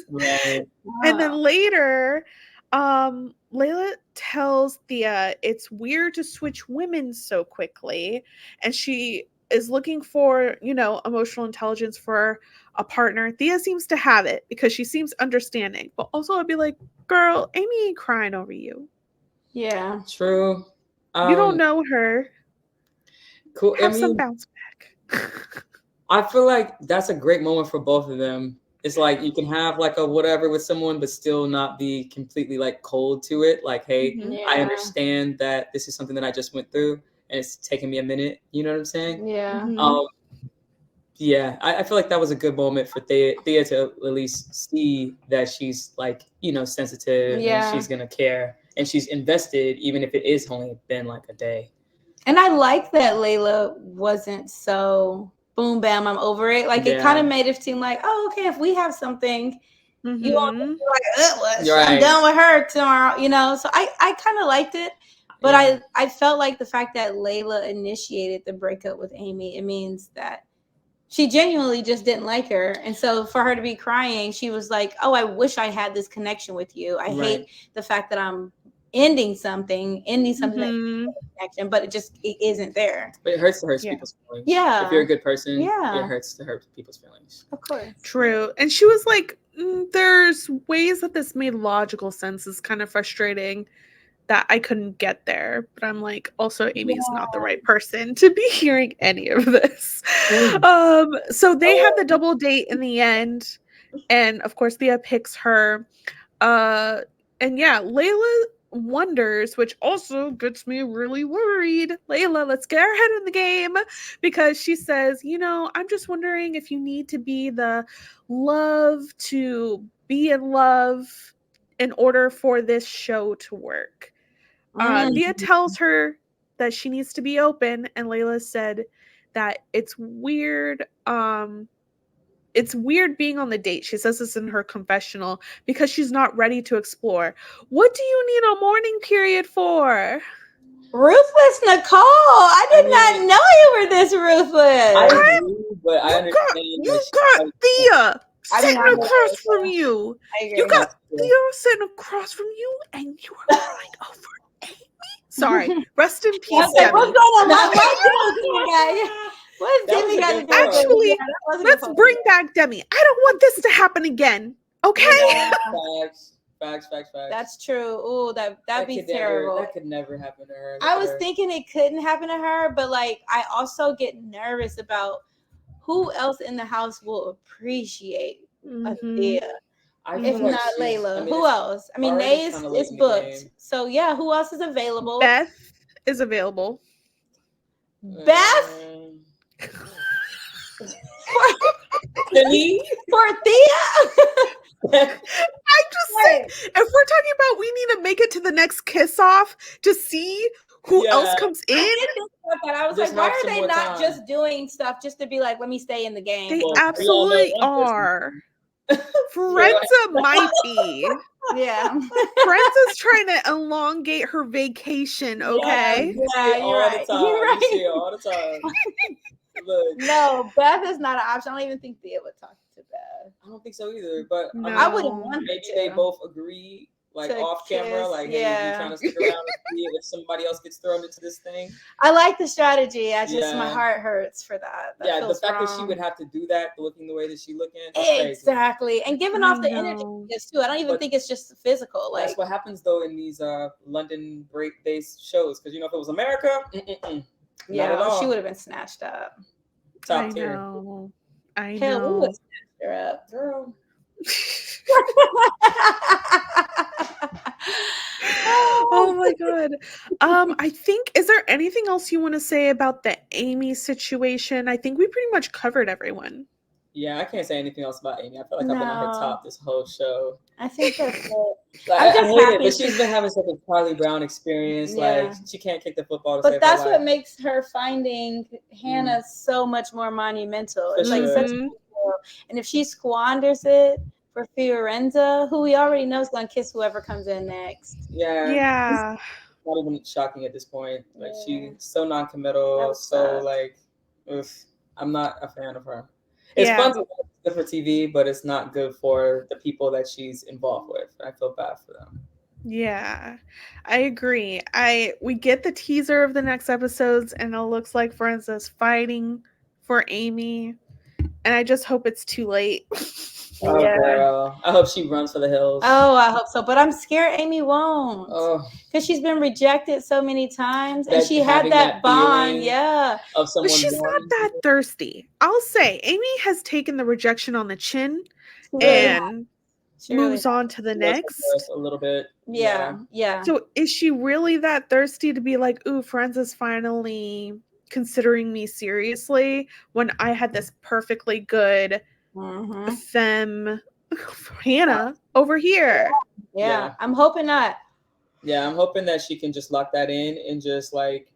Right. And then later Layla tells Thea it's weird to switch women so quickly, and she is looking for, emotional intelligence for a partner. Thea seems to have it because she seems understanding, but also I'd be like, girl, Amy ain't crying over you. Yeah, true. You don't know her. Cool. Have some bounce back. I feel like that's a great moment for both of them. It's like you can have like a whatever with someone, but still not be completely like cold to it. Like, hey, I understand that this is something that I just went through and it's taking me a minute. You know what I'm saying? Yeah. I feel like that was a good moment for Thea to at least see that she's like, sensitive and she's going to care and she's invested, even if it is only been like a day. And I like that Layla wasn't so boom, bam, I'm over it. Like it kind of made it seem like, oh, okay, if we have something, you won't be like, I'm done with her tomorrow, So I kind of liked it. But I felt like the fact that Layla initiated the breakup with Amy, it means that she genuinely just didn't like her. And so for her to be crying, she was like, oh, I wish I had this connection with you. I hate the fact that I'm ending something that connection, but it isn't there. But it hurts to hurt people's feelings. Yeah. If you're a good person, it hurts to hurt people's feelings. Of course. True. And she was like, there's ways that this made logical sense. Is kind of frustrating that I couldn't get there. But I'm like, also Amy's not the right person to be hearing any of this. So they have the double date in the end. And of course, Thea picks her. And Layla wonders, which also gets me really worried. Layla, let's get our head in the game, because she says, I'm just wondering if you need to be the love to be in love in order for this show to work. Thea tells her that she needs to be open, and Layla said that it's weird. It's weird being on the date. She says this in her confessional because she's not ready to explore. What do you need a mourning period for? Ruthless Nicole. I did not know you were this ruthless. I agree, but I understand. You got Thea sitting across from you. You got Thea sitting across from you, and you were crying over Amy. Sorry. Rest in peace, Demi. What's going on? What is Demi got to do? Actually, let's bring back Demi. I don't want this to happen again. Okay? Facts. That's true. Oh, that'd be terrible. That could never happen to her. I was thinking it couldn't happen to her, but like I also get nervous about who else in the house will appreciate a Thea. If not Layla, who else? I mean, Nay is booked. So yeah, who else is available? Beth is available. Beth? For Thea? I just think if we're talking about we need to make it to the next kiss off to see who else comes in. I was like, why are they not just doing stuff just to be like, let me stay in the game? They absolutely are. Fiorenza might be. Yeah. Fiorenza's trying to elongate her vacation, okay? Yeah, you're right. You're right. You see it all the time. Look. No, Beth is not an option. I don't even think Thea would talk to Beth. I don't think so either, but I wouldn't want maybe they both agree like off camera, like, hey, you trying to stick around and see if somebody else gets thrown into this thing? I like the strategy. My heart hurts for that. The fact that she would have to do that, looking the way that she looking, exactly, and giving off the energy too. I don't even think it's just physical. Like that's what happens though in these London break-based shows, because if it was America, not at all. She would have been snatched up. Top tier. I know. Hell, we would snatch her up, girl. Oh my god. I think, is there anything else you want to say about the Amy situation? I think we pretty much covered everyone. Yeah, I can't say anything else about Amy. I feel like I've been on her top this whole show. I think that's it. I hate it, but she's been having such a Charlie Brown experience. Like, she can't kick the football to save her life. But that's what makes her finding Hannah so much more monumental. It's like such a big deal. And if she squanders it for Fiorenza, who we already know is going to kiss whoever comes in next. Yeah. It's not even shocking at this point. Like, she's so non-committal, so like, I'm not a fan of her. It's fun to watch, good for TV, but it's not good for the people that she's involved with. I feel bad for them. Yeah, I agree. We get the teaser of the next episodes, and it looks like Fiorenza's fighting for Amy, and I just hope it's too late. Oh, girl. I hope she runs for the hills. Oh, I hope so. But I'm scared Amy won't. Because she's been rejected so many times. And she had that bond. Of someone. But she's not that thirsty. I'll say Amy has taken the rejection on the chin and moves on to the next. A little bit. Yeah. So is she really that thirsty to be like, ooh, Fiorenza's finally considering me seriously when I had this perfectly good femme Hannah over here? Yeah, I'm hoping not. Yeah, I'm hoping that she can just lock that in and just like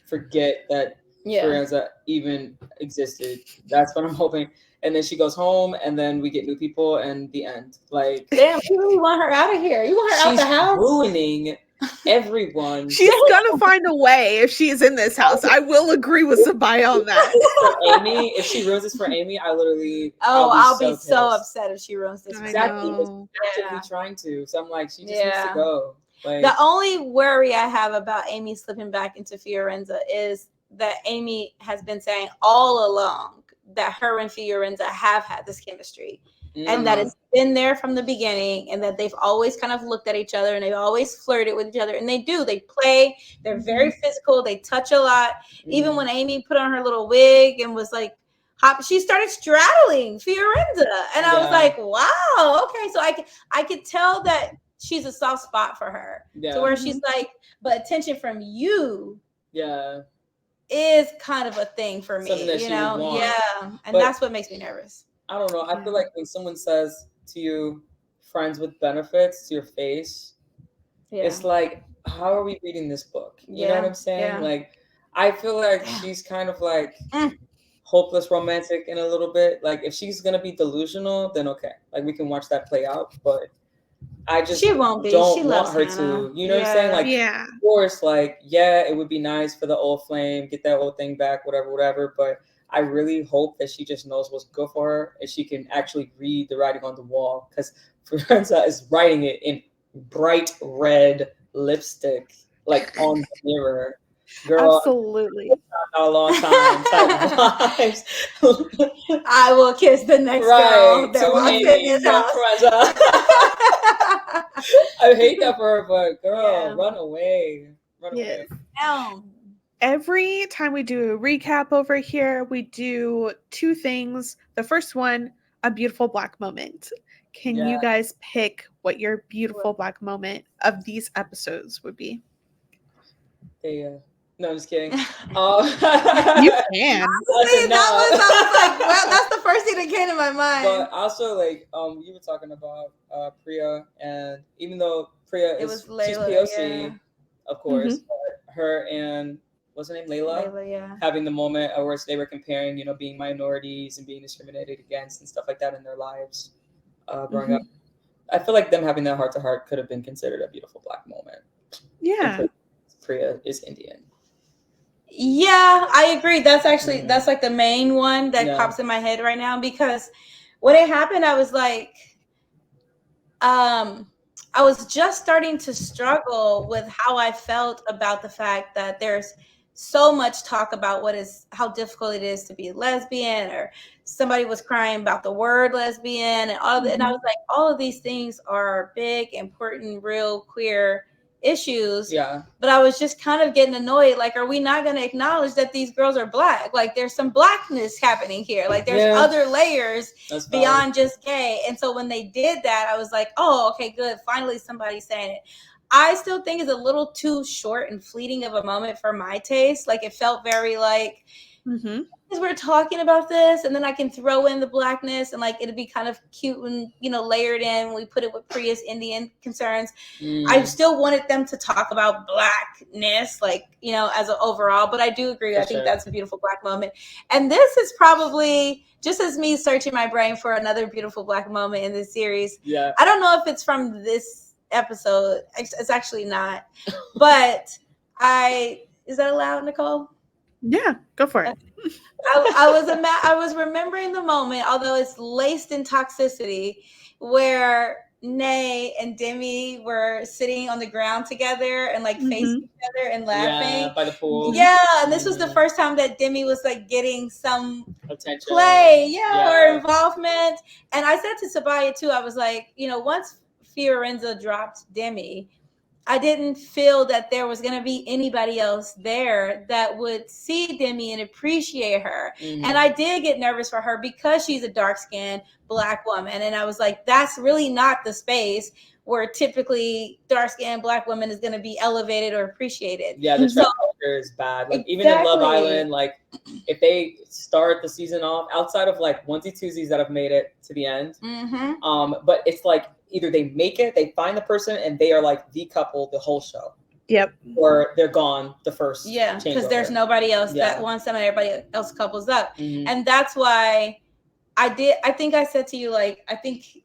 forget that Fiorenza even existed. That's what I'm hoping. And then she goes home, and then we get new people, and the end. Like, damn, you really want her out of here? You want her out the house? Ruining everyone. She's gonna find a way if she's in this house. I will agree with Sabiyah on that. For Amy, if she ruins this for Amy, I'll be so upset if she ruins this. Exactly. Actively trying to. So I'm like, she just needs to go. Like, the only worry I have about Amy slipping back into Fiorenza is that Amy has been saying all along that her and Fiorenza have had this chemistry. And that it's been there from the beginning, and that they've always kind of looked at each other, and they've always flirted with each other, and they play, they're very physical, they touch a lot. Even when Amy put on her little wig and was like she started straddling Fiorenza, and I was like, wow, okay. So I could tell that she's a soft spot for her, to where she's like, but attention from you is kind of a thing for me, you know? And that's what makes me nervous. I don't know. I feel like when someone says to you, friends with benefits to your face, it's like, how are we reading this book? You know what I'm saying? Like, I feel like she's kind of like hopeless romantic in a little bit. Like, if she's going to be delusional, then okay. Like, we can watch that play out. But I just she won't be. Don't she want loves her Hannah. to. You know what I'm saying? Like, of course, like, it would be nice for the old flame, get that old thing back, whatever. But I really hope that she just knows what's good for her, and she can actually read the writing on the wall, because Fiorenza is writing it in bright red lipstick, like on the mirror. Girl, absolutely. A long time. I will kiss the next girl that walks in this house. I hate that for her, but girl, run away. Run away. Every time we do a recap over here, we do two things. The first one, a beautiful Black moment. Can you guys pick what your beautiful Black moment of these episodes would be? Thea. No, I'm just kidding. You can. Honestly, I was like, well, that's the first thing that came to my mind. But also, like, you were talking about Priya, and even though Priya she's POC, of course, but her and what's her name, Layla, having the moment where they were comparing, you know, being minorities and being discriminated against and stuff like that in their lives growing up. I feel like them having that heart-to-heart could have been considered a beautiful Black moment. Yeah. Priya is Indian. Yeah, I agree. That's actually that's like the main one that pops in my head right now, because when it happened, I was like, I was just starting to struggle with how I felt about the fact that there's so much talk about how difficult it is to be a lesbian, or somebody was crying about the word lesbian and all that. And I was like, all of these things are big, important, real queer issues. Yeah. But I was just kind of getting annoyed. Like, are we not going to acknowledge that these girls are Black? Like, there's some Blackness happening here. Like, there's other layers beyond just gay. And so when they did that, I was like, oh, okay, good. Finally, somebody's saying it. I still think it's a little too short and fleeting of a moment for my taste. Like, it felt very like, we're talking about this, and then I can throw in the Blackness, and like it'd be kind of cute and layered in when we put it with Priya's Indian concerns. I still wanted them to talk about Blackness, like as an overall, but I do agree. I think that's a beautiful Black moment, and this is probably just as me searching my brain for another beautiful Black moment in this series. Yeah, I don't know if it's from this episode. It's actually not, but is that allowed, Nicole? Yeah, go for it. I was remembering the moment, although it's laced in toxicity, where Nay and Demi were sitting on the ground together and like facing each other and laughing. Yeah, by the pool. Yeah, and this was the first time that Demi was like getting some attention, play, or involvement. And I said to Sabiyah too, I was like, once Fiorenza dropped Demi, I didn't feel that there was going to be anybody else there that would see Demi and appreciate her. And I did get nervous for her because she's a dark-skinned Black woman. And I was like, that's really not the space where typically dark-skinned Black woman is going to be elevated or appreciated. Yeah, the track record is bad. Like even in Love Island, like if they start the season off outside of like onesie-twosies that have made it to the end, but it's like either they make it, they find the person, and they are like the couple the whole show. Yep. Or they're gone the first. Yeah, because there's nobody else that wants them, and everybody else couples up. And that's why I think I said to you, like, I think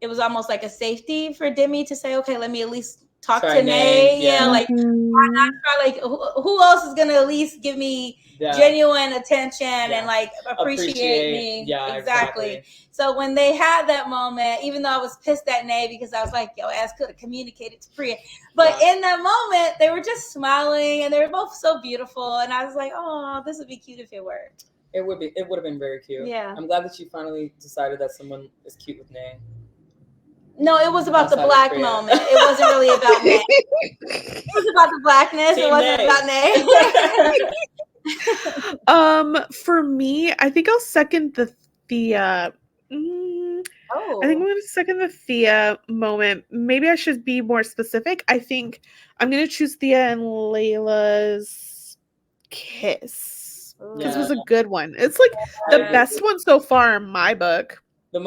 it was almost like a safety for Demi to say, okay, let me at least talk to Nay. Yeah, like why not try? Like who else is gonna at least give me genuine attention and like appreciate me? Yeah, exactly. So when they had that moment, even though I was pissed at Nay because I was like, yo, ass could have communicated to Priya, but in that moment they were just smiling and they were both so beautiful, and I was like, oh, this would be cute if it worked. It would be. It would have been very cute. Yeah. I'm glad that you finally decided that someone is cute with Nay. No, it was about the Black moment. It wasn't really about Nay. It was about the Blackness. Team it wasn't about Nay. For me, I think I'll second the Thea. I think I'm going to second the Thea moment. Maybe I should be more specific. I think I'm going to choose Thea and Layla's kiss because it was a good one. It's like the best one so far in my book. The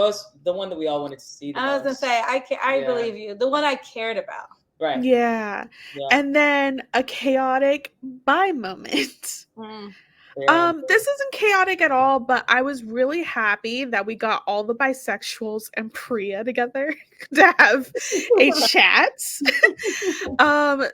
one that we all wanted to see. I was gonna say, I believe you. The one I cared about. Right. Yeah. And then a chaotic Bi moment. This isn't chaotic at all, but I was really happy that we got all the bisexuals and Priya together to have a chat.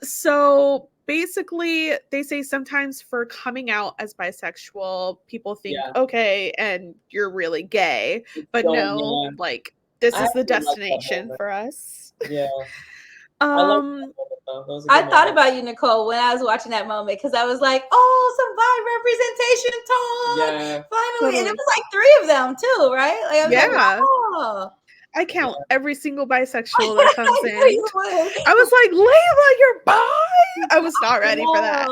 So basically they say sometimes for coming out as bisexual, people think, okay, and you're really gay, but no, like this is the destination for us. Yeah. I thought about you, Nicole, when I was watching that moment because I was like, oh, some Bi representation, finally. And it was like 3 of them too, right? Like, I was like, oh. I count every single bisexual that comes in. I was like, Layla, you're bi? I was not ready for that.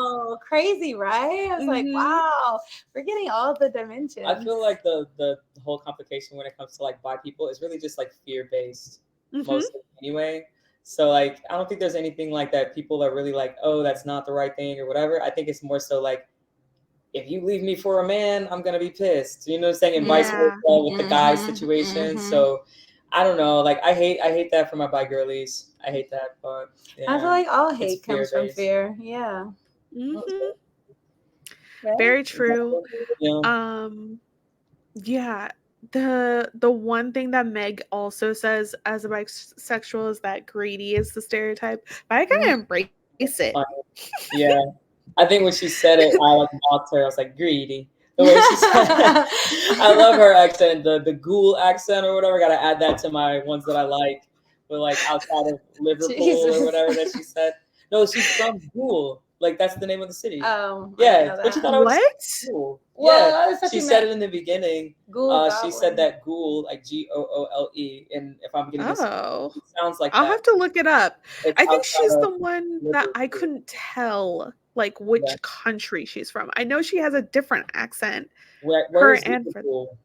Crazy, right? I was like, wow, we're getting all the dimensions. I feel like the whole complication when it comes to like bi people is really just like fear-based mostly anyway. So like, I don't think there's anything like that. People are really like, oh, that's not the right thing or whatever. I think it's more so like, if you leave me for a man, I'm going to be pissed. You know what I'm saying? And vice versa with the guy situation. So I don't know. Like, I hate that for my bi girlies. I hate that. But I feel like all hate comes from fear. Yeah. Very true. Yeah. The one thing that Meg also says as a bisexual is that greedy is the stereotype, but I kind of embrace it. Yeah, I think when she said it, I like mocked her. I was like, greedy. The way she said it. I love her accent, the ghoul accent or whatever. I gotta add that to my ones that I like. but like outside of Liverpool Jesus. or whatever that she said. No, she's from Goole. Like that's the name of the city. Oh, yeah. But you thought I was What? Goole. Well, Yeah, I was she talking said about it in the beginning. Goole She said that Goole, like Goole, and if I'm getting this, Oh, it sounds like I'll that. have to look it up. It's I think outside she's of the one that I Liverpool. couldn't tell like which Yeah. country she's from. I know she has a different accent. Where Her is and for Liverpool?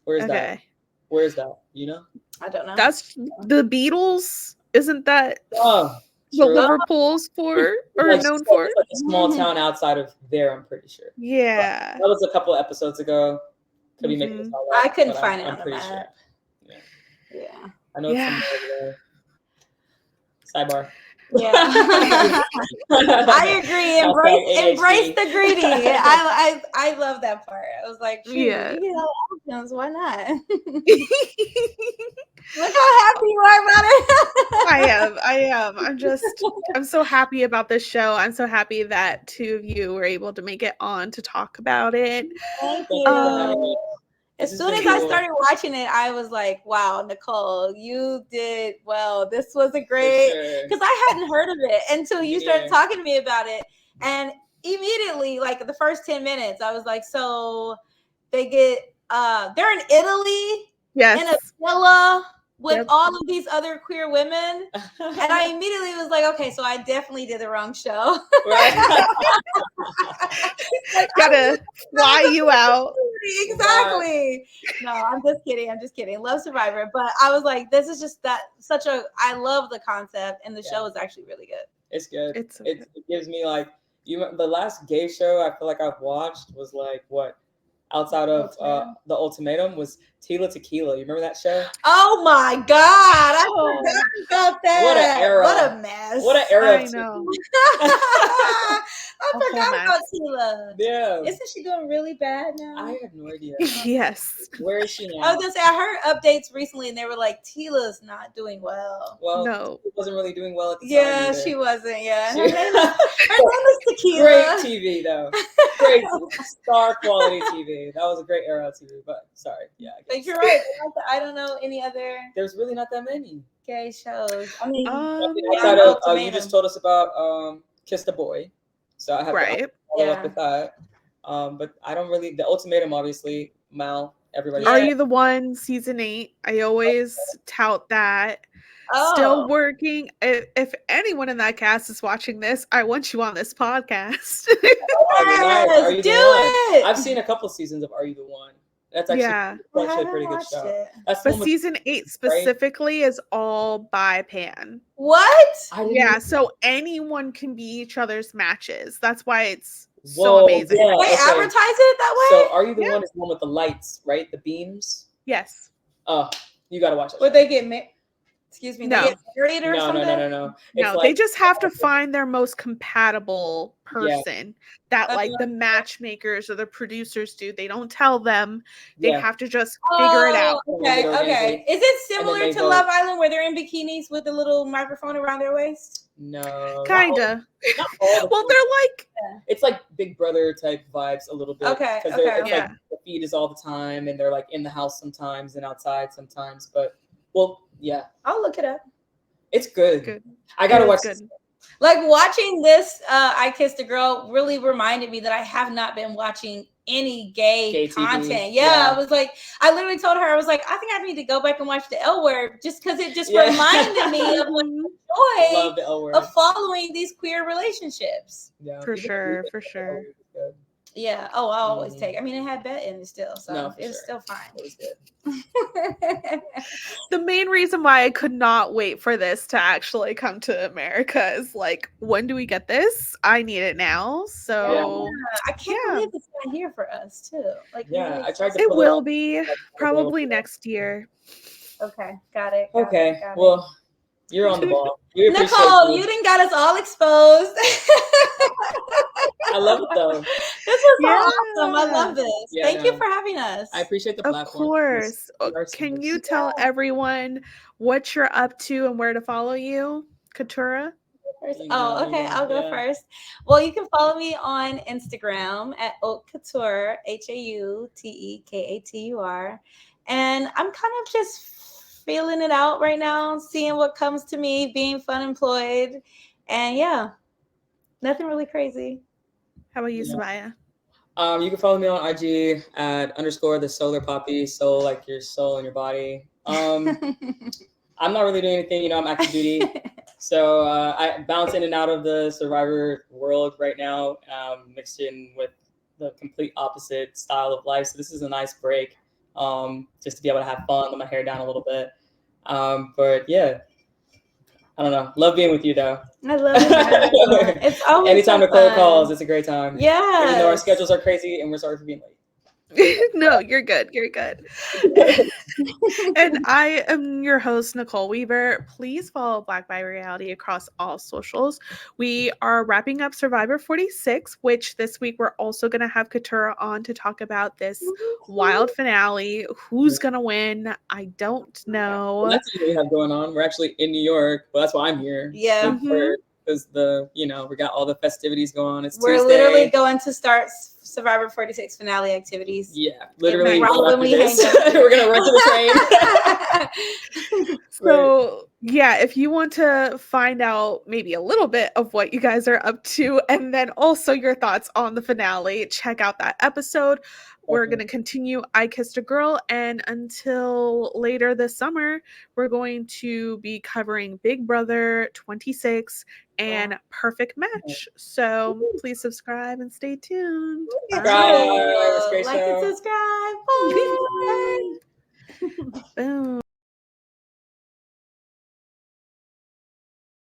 Where is that? okay, Where is that? You know? I don't know. that's the Beatles. Isn't that Oh, what true. Liverpool's for or Like, known it's like for? a small town outside of there. I'm pretty sure. Yeah. That was a couple episodes ago. Could be making this all up, I couldn't but find it I'm on the pretty map. sure. Yeah. I know it's Yeah. somewhere there. Sidebar. Yeah. I agree. Embrace the greedy. I love that part. I was like, shoot, Yeah. you get all options. Why not? Look how happy you are about it. I am. I'm so happy about this show. I'm so happy that two of you were able to make it on to talk about it. Thank you. As This soon has as been I cool. started watching it, I was like, wow, Nicole, you did well. This was a great, because I hadn't heard of it until you started talking to me about it. And immediately, like the first 10 minutes, I was like, so they get, they're in Italy, Yes. in a villa with all of these other queer women. And I immediately was like, okay, so I definitely did the wrong show. Right. Gotta fly you out. Exactly. No, I'm just kidding. Love Survivor. But I was like, this is just I love the concept, and the show is actually really good. It's good. It's It gives me like the last gay show I feel like I've watched was like what? Outside of The Ultimatum was Tila Tequila. You remember that show? Oh my God. I forgot about that. What an era. What a mess. What an era. I know. I forgot about Tila. Yeah. Isn't she doing really bad now? I have no idea. Yes. Where is she now? I was going to say, I heard updates recently and they were like, Tila's not doing well. Well, no. She wasn't really doing well at the time. Yeah, either. she wasn't. Yeah. Her name is Tequila. Great TV, though. Great star quality TV. That was a great era of TV, but sorry. Yeah. But you're right. I don't know any other. There's really not that many gay shows. I mean, outside of you just told us about Kiss the Boy, so I have to follow up with that. But I don't really. The Ultimatum, obviously, Mal. Everybody. Are You the One? Season 8. I always tout that. Still working. If anyone in that cast is watching this, I want you on this podcast. Are You the One? I've seen a couple seasons of Are You the One? That's actually a pretty good show. But season 8 specifically is all by pan. What? Yeah, so anyone can be each other's matches. That's why it's so amazing. Yeah, they advertise it that way? So Are You the One is the one with the lights, right? The beams? Yes. Oh, you gotta watch it. Would they get excuse me, no. they get married or something? No. No, like, they just have to find their most compatible person that like the matchmakers or the producers do. They don't tell them. They have to just figure it out. Okay. Is it similar to Love Island where they're in bikinis with a little microphone around their waist? No. Kinda. Not all well, they're like it's like Big Brother type vibes a little bit. Okay. Because like the feed is all the time and they're like in the house sometimes and outside sometimes. But I'll look it up. It's good. I gotta watch this. Like watching this I Kissed a Girl really reminded me that I have not been watching any gay content. Yeah, I was like, I literally told her, I was like, I think I need to go back and watch the L Word just because it just reminded me of the joy of following these queer relationships. Yeah, for sure. Yeah. Oh, I always take. I mean, it had Bet in it still, so it was still fine. It was good. The main reason why I could not wait for this to actually come to America is like, when do we get this? I need it now. So I can't believe it's not here for us too. Like, I tried to. It will be probably next year. Okay, got it. Okay, well, you're on the ball. Nicole, you didn't got us all exposed. I love it though. This was awesome. I love this. Thank you for having us. I appreciate the platform. Of course. Can you tell everyone what you're up to and where to follow you, Katurah? Oh, okay. I'll go first. Well, you can follow me on Instagram at Haute Couture, HAUTEKATUR. And I'm kind of just feeling it out right now, seeing what comes to me, being fun employed. And yeah, nothing really crazy. How about you, Sabiyah? You can follow me on IG at _the solar poppy, soul like your soul in your body. I'm not really doing anything, I'm active duty. So I bounce in and out of the Survivor world right now, mixed in with the complete opposite style of life. So this is a nice break, just to be able to have fun, let my hair down a little bit. But yeah, I don't know. Love being with you though. I love it. It's always anytime so Nicole fun. calls, it's a great time. Yeah. Even though our schedules are crazy and we're sorry for being late. No, you're good. You're good. And I am your host, Nicole Weaver. Please follow Black Bi Reality across all socials. We are wrapping up Survivor 46, which this week we're also going to have Katurah on to talk about this wild finale. Who's going to win? I don't know. Well, that's what we have going on. We're actually in New York, but that's why I'm here. Yeah. Because we got all the festivities going on. We're Tuesday. Literally going to start Survivor 46 finale activities. Yeah, literally. Right when we hang up. We're gonna run to the train. So yeah, if you want to find out maybe a little bit of what you guys are up to, and then also your thoughts on the finale, check out that episode. We're going to continue I Kissed a Girl, and until later this summer, we're going to be covering Big Brother 26 and Perfect Match. So please subscribe and stay tuned. Bye. Like and subscribe. Bye. Boom.